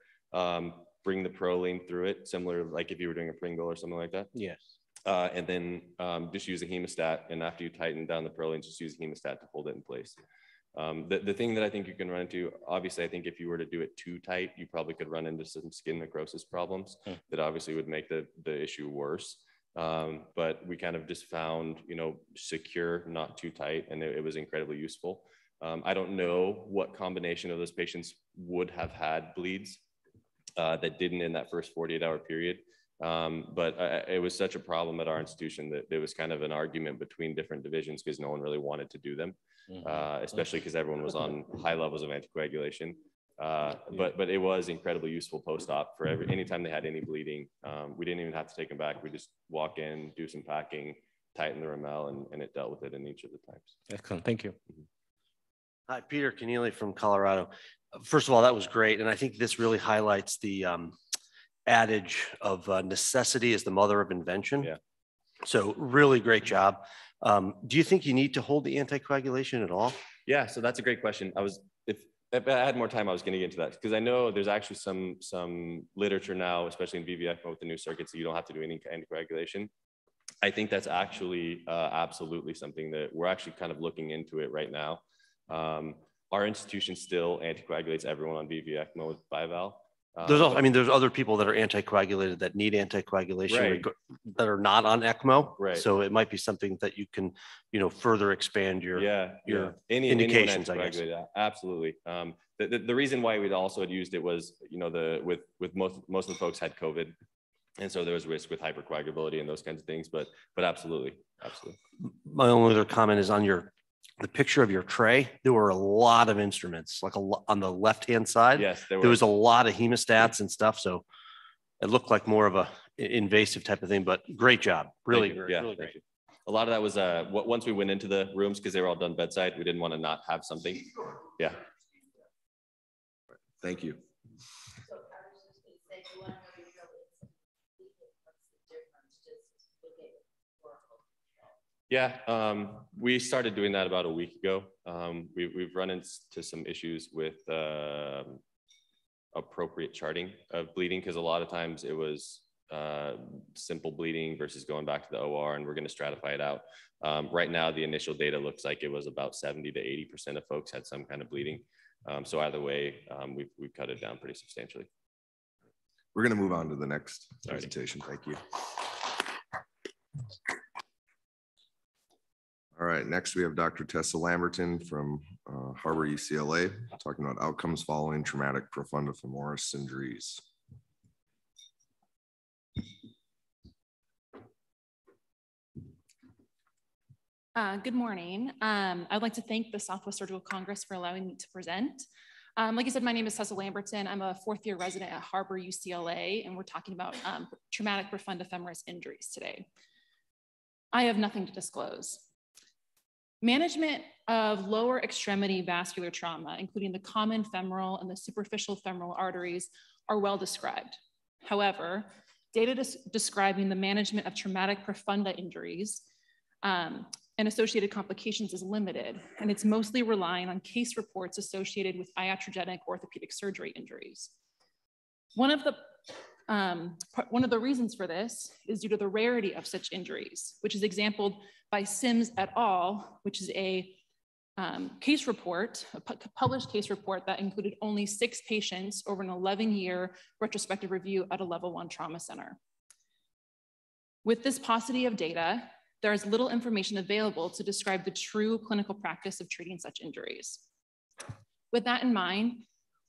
Bring the Proline through it, similar like if you were doing a Pringle or something like that. Yes. And then just use a hemostat. And after you tighten down the Proline, just use a hemostat to hold it in place. The thing that I think you can run into, obviously, I think if you were to do it too tight, you probably could run into some skin necrosis problems that obviously would make the issue worse. But we kind of just found, secure, not too tight, and it was incredibly useful. I don't know what combination of those patients would have had bleeds that didn't in that first 48-hour period. But it was such a problem at our institution that there was kind of an argument between different divisions because no one really wanted to do them, especially because everyone was on high levels of anticoagulation. But it was incredibly useful post-op for anytime they had any bleeding. We didn't even have to take them back. We just walk in, do some packing, tighten the Ramel, and it dealt with it in each of the types. Excellent, thank you. Hi, Peter Keneally from Colorado. First of all, that was great. And I think this really highlights the adage of necessity is the mother of invention. Yeah. So really great job. Do you think you need to hold the anticoagulation at all? Yeah, so that's a great question. If I had more time, I was going to get into that because I know there's actually some literature now, especially in VVECMO with the new circuits, that you don't have to do any anticoagulation. I think that's actually absolutely something that we're actually kind of looking into it right now. Our institution still anticoagulates everyone on VVECMO with bivalve. There's other people that are anticoagulated that need anticoagulation that are not on ECMO. Right. So it might be something that you can, further expand your indications, I guess. Absolutely. The reason why we'd also had used it was, with most of the folks had COVID. And so there was risk with hypercoagulability and those kinds of things, but absolutely. My only other comment is on the picture of your tray, there were a lot of instruments, like on the left-hand side. Yes, there was a lot of hemostats and stuff. So it looked like more of a invasive type of thing, but great job. Really great. Yeah, really great. A lot of that was once we went into the rooms, because they were all done bedside, we didn't want to not have something. Yeah. Thank you. So I was just going to say, you want to know what's the difference? Just look at Yeah, we started doing that about a week ago. We've run into some issues with appropriate charting of bleeding because a lot of times it was simple bleeding versus going back to the OR, and we're going to stratify it out. Right now, the initial data looks like it was about 70 to 80% of folks had some kind of bleeding. So either way, we've cut it down pretty substantially. We're going to move on to the next presentation. Thank you. All right, next we have Dr. Tessa Lamberton from Harbor UCLA talking about outcomes following traumatic profunda femoris injuries. Good morning. I'd like to thank the Southwest Surgical Congress for allowing me to present. Like I said, my name is Tessa Lamberton. I'm a fourth-year resident at Harbor UCLA, and we're talking about traumatic profunda femoris injuries today. I have nothing to disclose. Management of lower extremity vascular trauma, including the common femoral and the superficial femoral arteries, are well described. However, data describing the management of traumatic profunda injuries and associated complications is limited, and it's mostly relying on case reports associated with iatrogenic orthopedic surgery injuries. One of the reasons for this is due to the rarity of such injuries, which is exampled by Sims et al., which is a case report, a published case report that included only 6 patients over an 11-year retrospective review at a level 1 trauma center. With this paucity of data, there is little information available to describe the true clinical practice of treating such injuries. With that in mind,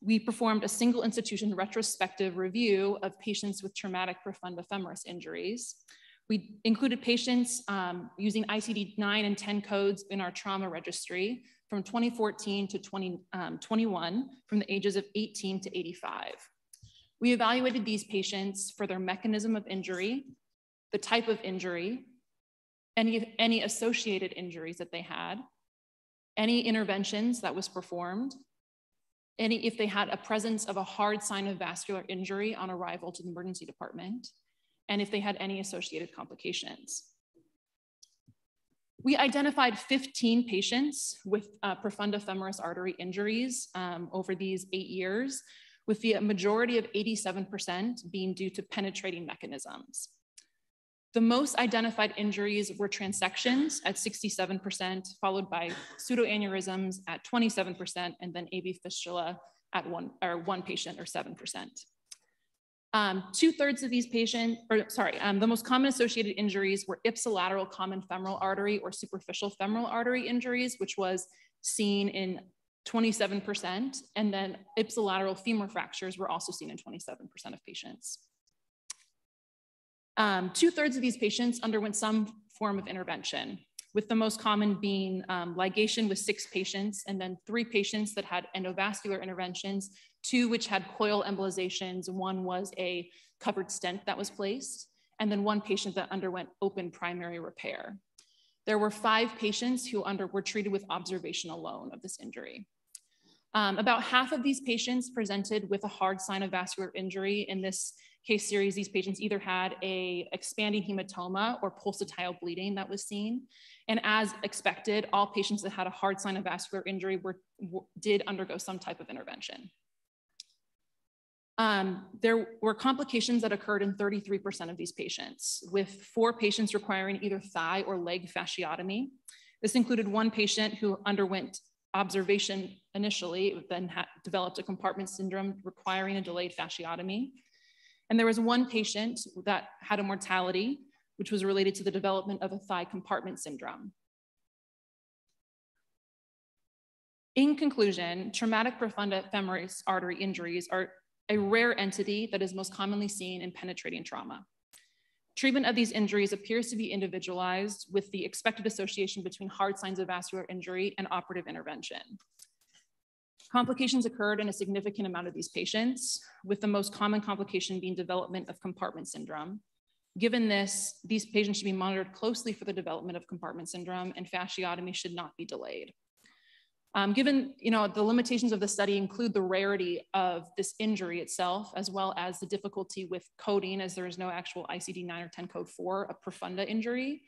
we performed a single institution retrospective review of patients with traumatic profunda femoris injuries. We included patients using ICD-9 and 10 codes in our trauma registry from 2014 to 2021, from the ages of 18 to 85. We evaluated these patients for their mechanism of injury, the type of injury, any associated injuries that they had, any interventions that was performed, if they had a presence of a hard sign of vascular injury on arrival to the emergency department, and if they had any associated complications. We identified 15 patients with profunda femoris artery injuries over these 8 years, with the majority of 87% being due to penetrating mechanisms. The most identified injuries were transections at 67%, followed by pseudoaneurysms at 27%, and then AV fistula at one patient or 7%. 2/3 of these patients, the most common associated injuries were ipsilateral common femoral artery or superficial femoral artery injuries, which was seen in 27%, and then ipsilateral femur fractures were also seen in 27% of patients. 2/3 of these patients underwent some form of intervention, with the most common being ligation with 6 patients, and then 3 patients that had endovascular interventions, 2 which had coil embolizations, 1 was a covered stent that was placed, and then 1 patient that underwent open primary repair. There were 5 patients who were treated with observation alone of this injury. About half of these patients presented with a hard sign of vascular injury. In this case series, these patients either had a expanding hematoma or pulsatile bleeding that was seen. And as expected, all patients that had a hard sign of vascular injury did undergo some type of intervention. There were complications that occurred in 33% of these patients, with 4 patients requiring either thigh or leg fasciotomy. This included 1 patient who underwent observation initially, then developed a compartment syndrome requiring a delayed fasciotomy. And there was 1 patient that had a mortality, which was related to the development of a thigh compartment syndrome. In conclusion, traumatic profunda femoris artery injuries are a rare entity that is most commonly seen in penetrating trauma. Treatment of these injuries appears to be individualized, with the expected association between hard signs of vascular injury and operative intervention. Complications occurred in a significant amount of these patients, with the most common complication being development of compartment syndrome. Given this, these patients should be monitored closely for the development of compartment syndrome, and fasciotomy should not be delayed. Given the limitations of the study include the rarity of this injury itself, as well as the difficulty with coding, as there is no actual ICD-9 or 10 code for a profunda injury,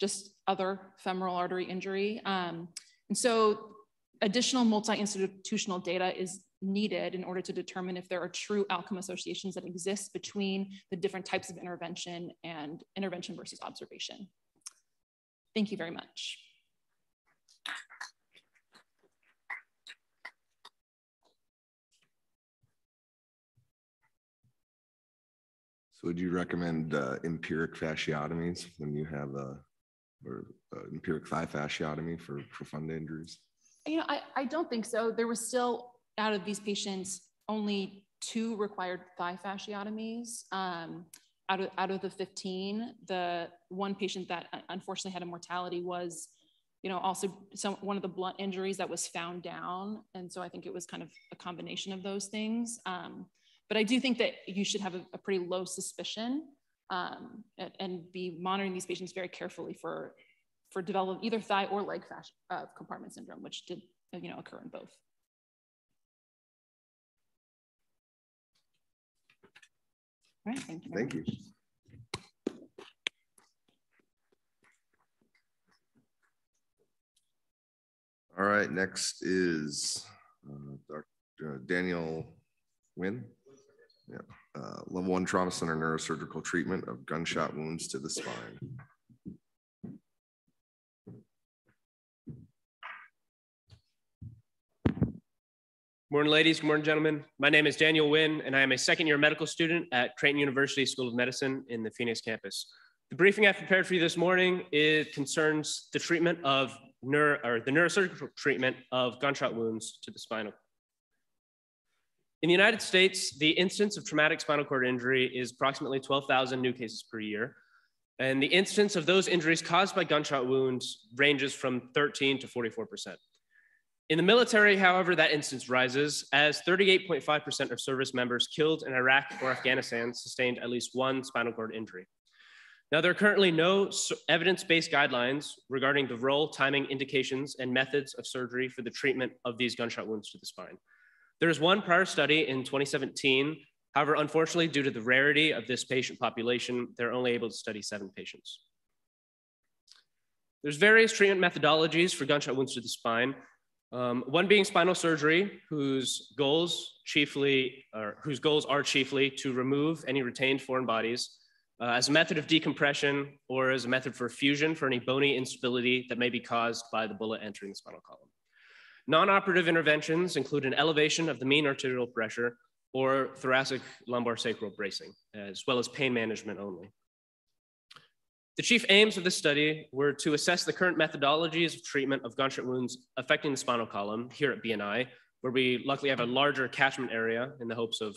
just other femoral artery injury. And so additional multi-institutional data is needed in order to determine if there are true outcome associations that exist between the different types of intervention and intervention versus observation. Thank you very much. So would you recommend empiric fasciotomies when you have empiric thigh fasciotomy for fund injuries? You know, I don't think so. There was still, out of these patients, only 2 required thigh fasciotomies. Out of the 15, the one patient that unfortunately had a mortality was, you know, also one of the blunt injuries that was found down. And so I think it was kind of a combination of those things. But I do think that you should have a pretty low suspicion and be monitoring these patients very carefully for developing either thigh or leg compartment syndrome, which did, you know, occur in both. All right, thank you. Thank you. All right, next is Dr. Daniel Wynn. Yeah. Level 1 trauma center neurosurgical treatment of gunshot wounds to the spine. Morning, ladies. Good morning, gentlemen. My name is Daniel Wynn, and I am a second-year medical student at Creighton University School of Medicine in the Phoenix campus. The briefing I've prepared for you this morning concerns the treatment of the neurosurgical treatment of gunshot wounds to the spinal. In the United States, the incidence of traumatic spinal cord injury is approximately 12,000 new cases per year. And the incidence of those injuries caused by gunshot wounds ranges from 13 to 44%. In the military, however, that incidence rises as 38.5% of service members killed in Iraq or Afghanistan sustained at least one spinal cord injury. Now, there are currently no evidence-based guidelines regarding the role, timing, indications, and methods of surgery for the treatment of these gunshot wounds to the spine. There is one prior study in 2017. However, unfortunately, due to the rarity of this patient population, they're only able to study 7 patients. There's various treatment methodologies for gunshot wounds to the spine. One being spinal surgery, whose goals are chiefly to remove any retained foreign bodies as a method of decompression or as a method for fusion for any bony instability that may be caused by the bullet entering the spinal column. Non-operative interventions include an elevation of the mean arterial pressure or thoracic lumbar sacral bracing, as well as pain management only. The chief aims of this study were to assess the current methodologies of treatment of gunshot wounds affecting the spinal column here at BNI, where we luckily have a larger catchment area in the hopes of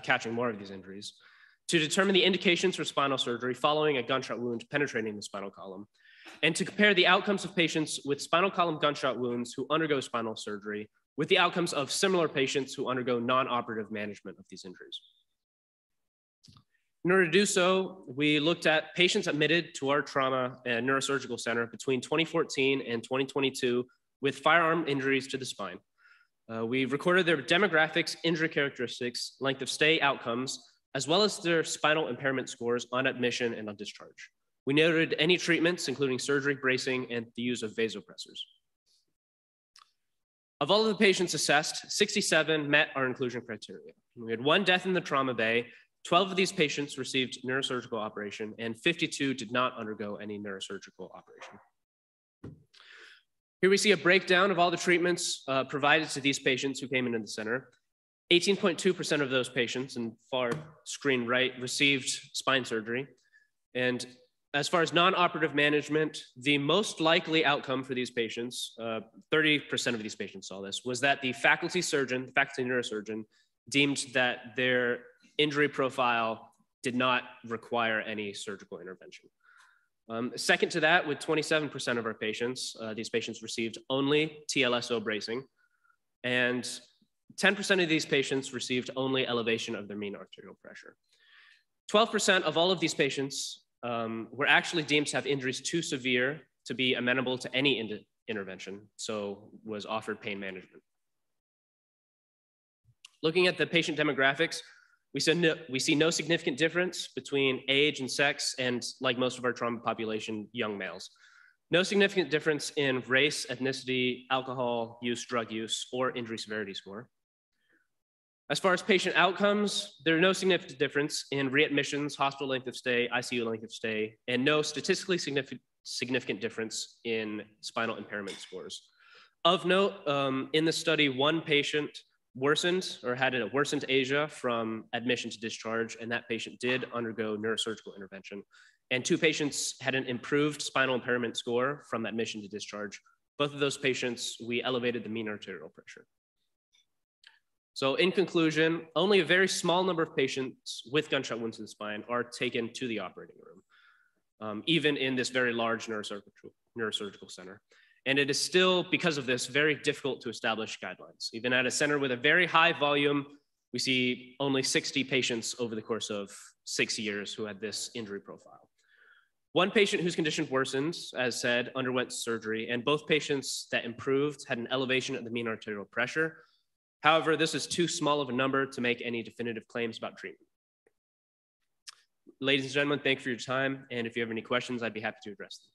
catching more of these injuries, to determine the indications for spinal surgery following a gunshot wound penetrating the spinal column, and to compare the outcomes of patients with spinal column gunshot wounds who undergo spinal surgery with the outcomes of similar patients who undergo non-operative management of these injuries. In order to do so, we looked at patients admitted to our trauma and neurosurgical center between 2014 and 2022 with firearm injuries to the spine. We recorded their demographics, injury characteristics, length of stay outcomes, as well as their spinal impairment scores on admission and on discharge. We noted any treatments, including surgery, bracing, and the use of vasopressors. Of all of the patients assessed, 67 met our inclusion criteria. We had 1 death in the trauma bay. 12 of these patients received neurosurgical operation, and 52 did not undergo any neurosurgical operation. Here we see a breakdown of all the treatments provided to these patients who came into the center. 18.2% of those patients, in far screen right, received spine surgery. And as far as non-operative management, the most likely outcome for these patients, 30% of these patients saw this, was that the faculty neurosurgeon, deemed that their injury profile did not require any surgical intervention. Second to that, with 27% of our patients, these patients received only TLSO bracing, and 10% of these patients received only elevation of their mean arterial pressure. 12% of all of these patients were actually deemed to have injuries too severe to be amenable to any intervention, so was offered pain management. Looking at the patient demographics, we see no significant difference between age and sex, and like most of our trauma population, young males. No significant difference in race, ethnicity, alcohol use, drug use, or injury severity score. As far as patient outcomes, there are no significant difference in readmissions, hospital length of stay, ICU length of stay, and no statistically significant difference in spinal impairment scores. Of note, in the study, one patient worsened or had a worsened ASIA from admission to discharge, and that patient did undergo neurosurgical intervention. And 2 patients had an improved spinal impairment score from admission to discharge. Both of those patients, we elevated the mean arterial pressure. So in conclusion, only a very small number of patients with gunshot wounds to the spine are taken to the operating room, even in this very large neurosurgical center. And it is still, because of this, very difficult to establish guidelines. Even at a center with a very high volume, we see only 60 patients over the course of 6 years who had this injury profile. One patient whose condition worsened, as said, underwent surgery, and both patients that improved had an elevation of the mean arterial pressure. However, this is too small of a number to make any definitive claims about treatment. Ladies and gentlemen, thank you for your time. And if you have any questions, I'd be happy to address them.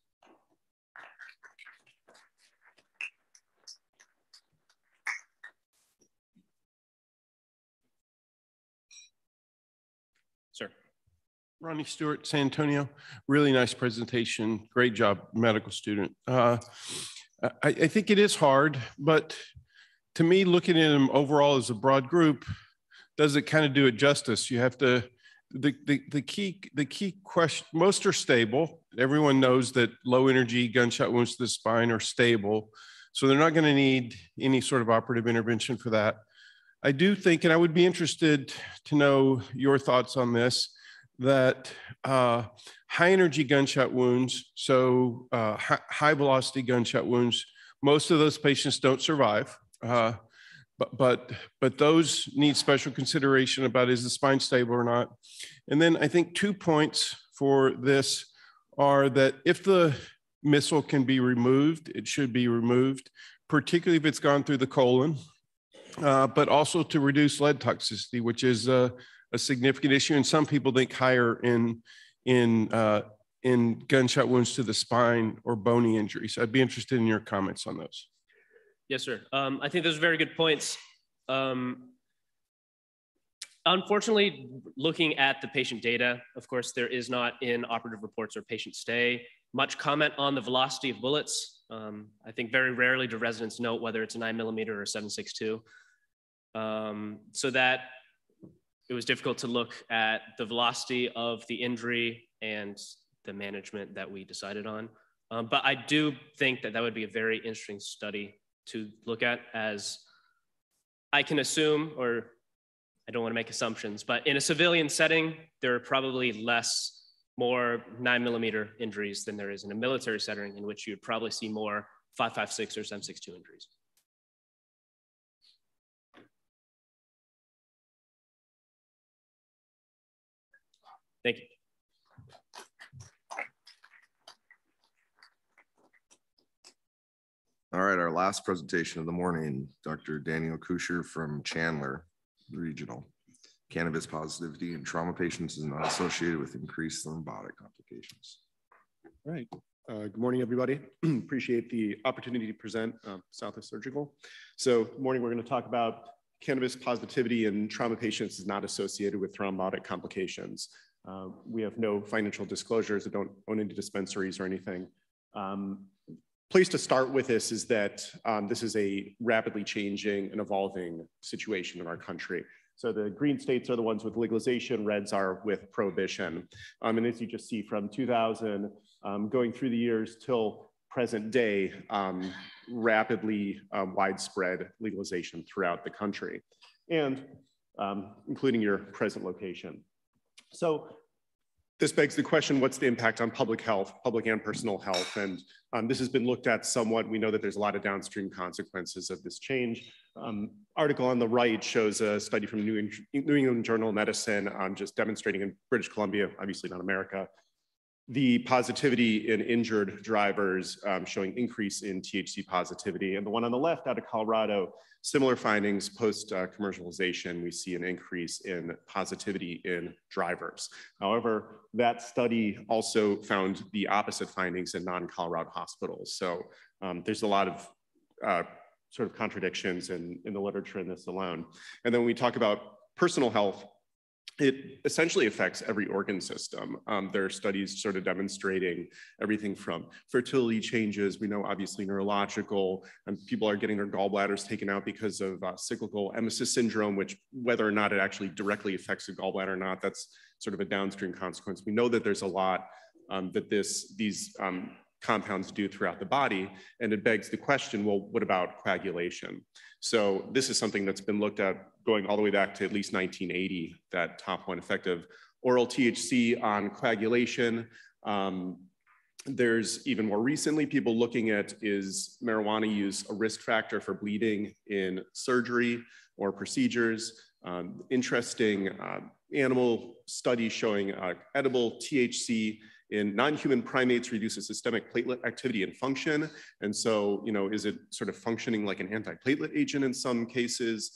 Sir. Ronnie Stewart, San Antonio. Really nice presentation. Great job, medical student. I think it is hard, but to me, looking at them overall as a broad group, does it kind of do it justice? You have to, the key question, most are stable. Everyone knows that low energy gunshot wounds to the spine are stable. So they're not going to need any sort of operative intervention for that. I do think, and I would be interested to know your thoughts on this, that high energy gunshot wounds, so high velocity gunshot wounds, most of those patients don't survive. But those need special consideration about is the spine stable or not. And then I think 2 points for this are that if the missile can be removed, it should be removed, particularly if it's gone through the colon, but also to reduce lead toxicity, which is a significant issue. And some people think higher in gunshot wounds to the spine or bony injuries. I'd be interested in your comments on those. Yes, sir. I think those are very good points. Unfortunately, looking at the patient data, of course, there is not in operative reports or patient stay much comment on the velocity of bullets. I think very rarely do residents note whether it's a 9mm or a 7.62. So that it was difficult to look at the velocity of the injury and the management that we decided on. But I do think that that would be a very interesting study to look at, as I can assume, or I don't want to make assumptions, but in a civilian setting, there are probably more 9mm injuries than there is in a military setting, in which you'd probably see more 5.56 or 7.62 injuries. Thank you. All right, our last presentation of the morning, Dr. Daniel Kusher from Chandler Regional. Cannabis positivity in trauma patients is not associated with increased thrombotic complications. All right. Good morning, everybody. Appreciate the opportunity to present Southwest Surgical. So good morning, we're going to talk about cannabis positivity in trauma patients is not associated with thrombotic complications. We have no financial disclosures. I don't own any dispensaries or anything. Place to start with this is that this is a rapidly changing and evolving situation in our country. So the green states are the ones with legalization, reds are with prohibition. And as you just see from 2000 going through the years till present day, rapidly widespread legalization throughout the country, and including your present location. So this begs the question, what's the impact on public health, public and personal health? And this has been looked at somewhat. We know that there's a lot of downstream consequences of this change. Article on the right shows a study from New England Journal of Medicine just demonstrating in British Columbia, obviously not America, the positivity in injured drivers showing increase in THC positivity. And the one on the left out of Colorado, similar findings post commercialization, we see an increase in positivity in drivers. However, that study also found the opposite findings in non-Colorado hospitals. So there's a lot of sort of contradictions in the literature in this alone. And then when we talk about personal health, it essentially affects every organ system. There are studies sort of demonstrating everything from fertility changes. We know obviously neurological, and people are getting their gallbladders taken out because of cyclical emesis syndrome, which whether or not it actually directly affects the gallbladder or not, that's sort of a downstream consequence. We know that there's a lot that these compounds do throughout the body. And it begs the question, well, what about coagulation? So this is something that's been looked at going all the way back to at least 1980, that top one effect of oral THC on coagulation. There's even more recently people looking at, is marijuana use a risk factor for bleeding in surgery or procedures? Interesting animal study showing edible THC in non-human primates reduces systemic platelet activity and function. And so, is it sort of functioning like an antiplatelet agent in some cases?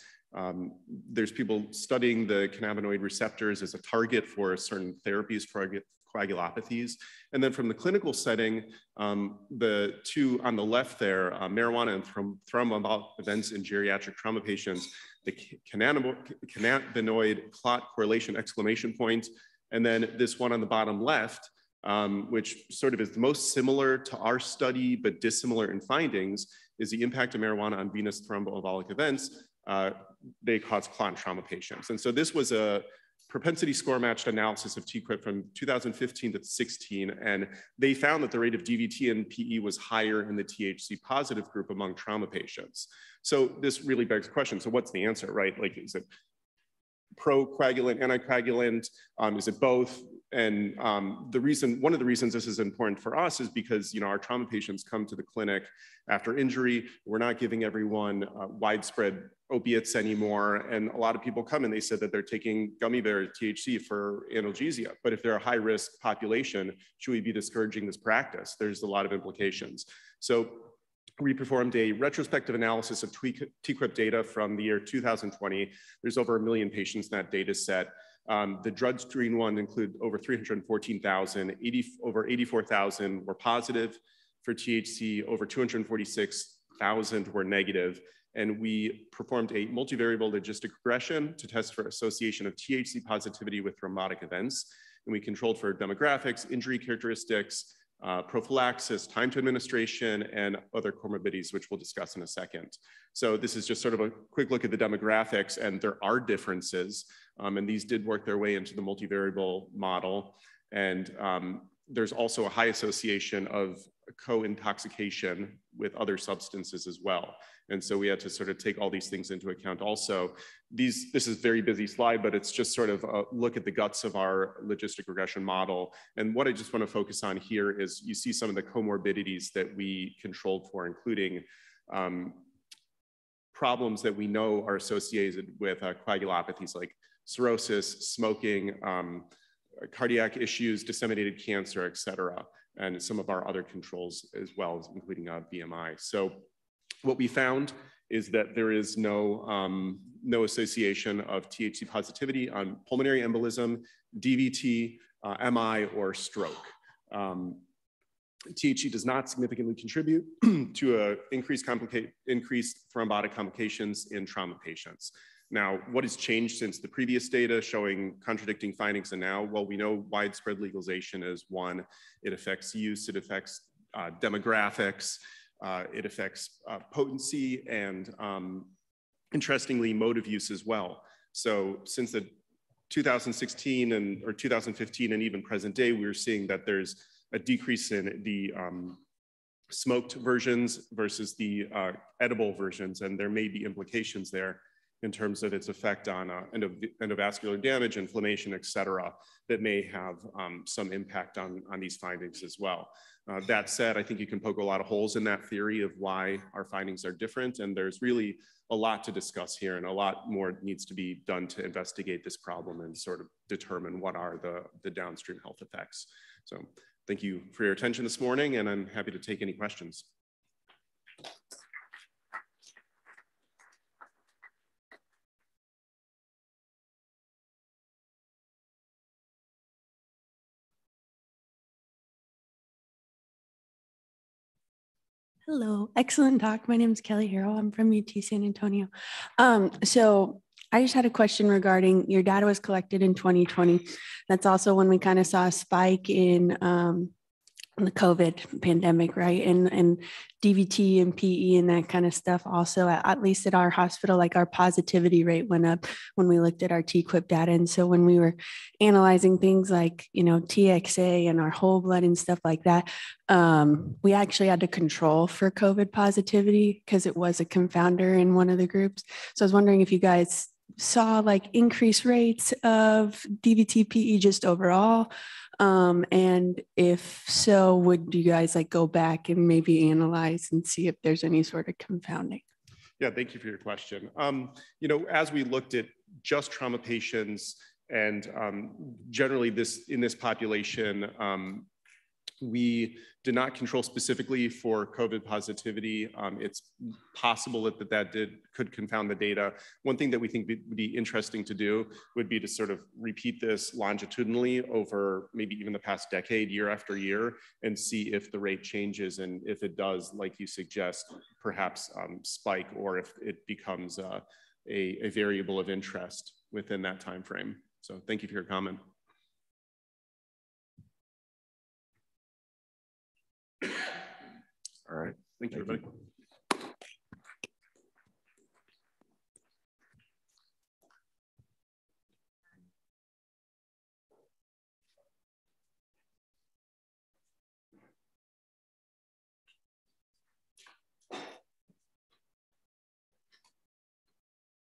There's people studying the cannabinoid receptors as a target for certain therapies for coagulopathies. And then from the clinical setting, the two on the left there, marijuana and thromboembolic events in geriatric trauma patients, the cannabinoid clot correlation exclamation point. And then this one on the bottom left, which sort of is the most similar to our study, but dissimilar in findings, is the impact of marijuana on venous thromboembolic events. They cause clot trauma patients. And so this was a propensity score matched analysis of TQIP from 2015 to 16. And they found that the rate of DVT and PE was higher in the THC positive group among trauma patients. So this really begs the question. So what's the answer, right? Like, is it procoagulant, anticoagulant? Is it both? And one of the reasons this is important for us is because our trauma patients come to the clinic after injury. We're not giving everyone widespread opiates anymore. And a lot of people come and they said that they're taking gummy bear THC for analgesia. But if they're a high risk population, should we be discouraging this practice? There's a lot of implications. So we performed a retrospective analysis of TQIP data from the year 2020. There's over 1 million patients in that data set. The drug screen one include over 314,000, over 84,000 were positive for THC, over 246,000 were negative. And we performed a multivariable logistic regression to test for association of THC positivity with thrombotic events. And we controlled for demographics, injury characteristics, prophylaxis, time to administration, and other comorbidities, which we'll discuss in a second. So this is just sort of a quick look at the demographics, and there are differences, and these did work their way into the multivariable model. And there's also a high association of co-intoxication with other substances as well. And so we had to sort of take all these things into account also. This is a very busy slide, but it's just sort of a look at the guts of our logistic regression model. And what I just want to focus on here is you see some of the comorbidities that we controlled for, including problems that we know are associated with coagulopathies like cirrhosis, smoking, cardiac issues, disseminated cancer, et cetera, and some of our other controls as well, including BMI. So what we found is that there is no association of THC positivity on pulmonary embolism, DVT, MI, or stroke. THC does not significantly contribute to increased thrombotic complications in trauma patients. Now, what has changed since the previous data showing contradicting findings and now? Well, we know widespread legalization is one. It affects use, it affects demographics, it affects potency, and interestingly, mode of use as well. So since the 2016 or 2015 and even present day, we're seeing that there's a decrease in the smoked versions versus the edible versions, and there may be implications there in terms of its effect on endovascular damage, inflammation, et cetera, that may have some impact on these findings as well. That said, I think you can poke a lot of holes in that theory of why our findings are different, and there's really a lot to discuss here, and a lot more needs to be done to investigate this problem and sort of determine what are the downstream health effects. So thank you for your attention this morning, and I'm happy to take any questions. Hello, excellent talk. My name is Kelly Harrell. I'm from UT San Antonio. So I just had a question regarding your data was collected in 2020. That's also when we kind of saw a spike in the COVID pandemic, right? And DVT and PE and that kind of stuff. Also, at least at our hospital, like our positivity rate went up when we looked at our TQIP data. And so when we were analyzing things like, you know, TXA and our whole blood and stuff like that, we actually had to control for COVID positivity because it was a confounder in one of the groups. So I was wondering if you guys saw like increased rates of DVT PE just overall. And if so, would you guys like go back and maybe analyze and see if there's any sort of confounding? Yeah, thank you for your question. You know, as we looked at just trauma patients and generally in this population, we did not control specifically for COVID positivity. It's possible that could confound the data. One thing that we think would be interesting to do would be to sort of repeat this longitudinally over maybe even the past decade, year after year, and see if the rate changes, and if it does, like you suggest, perhaps spike, or if it becomes a variable of interest within that time frame. So thank you for your comment. All right. Thank you, everybody.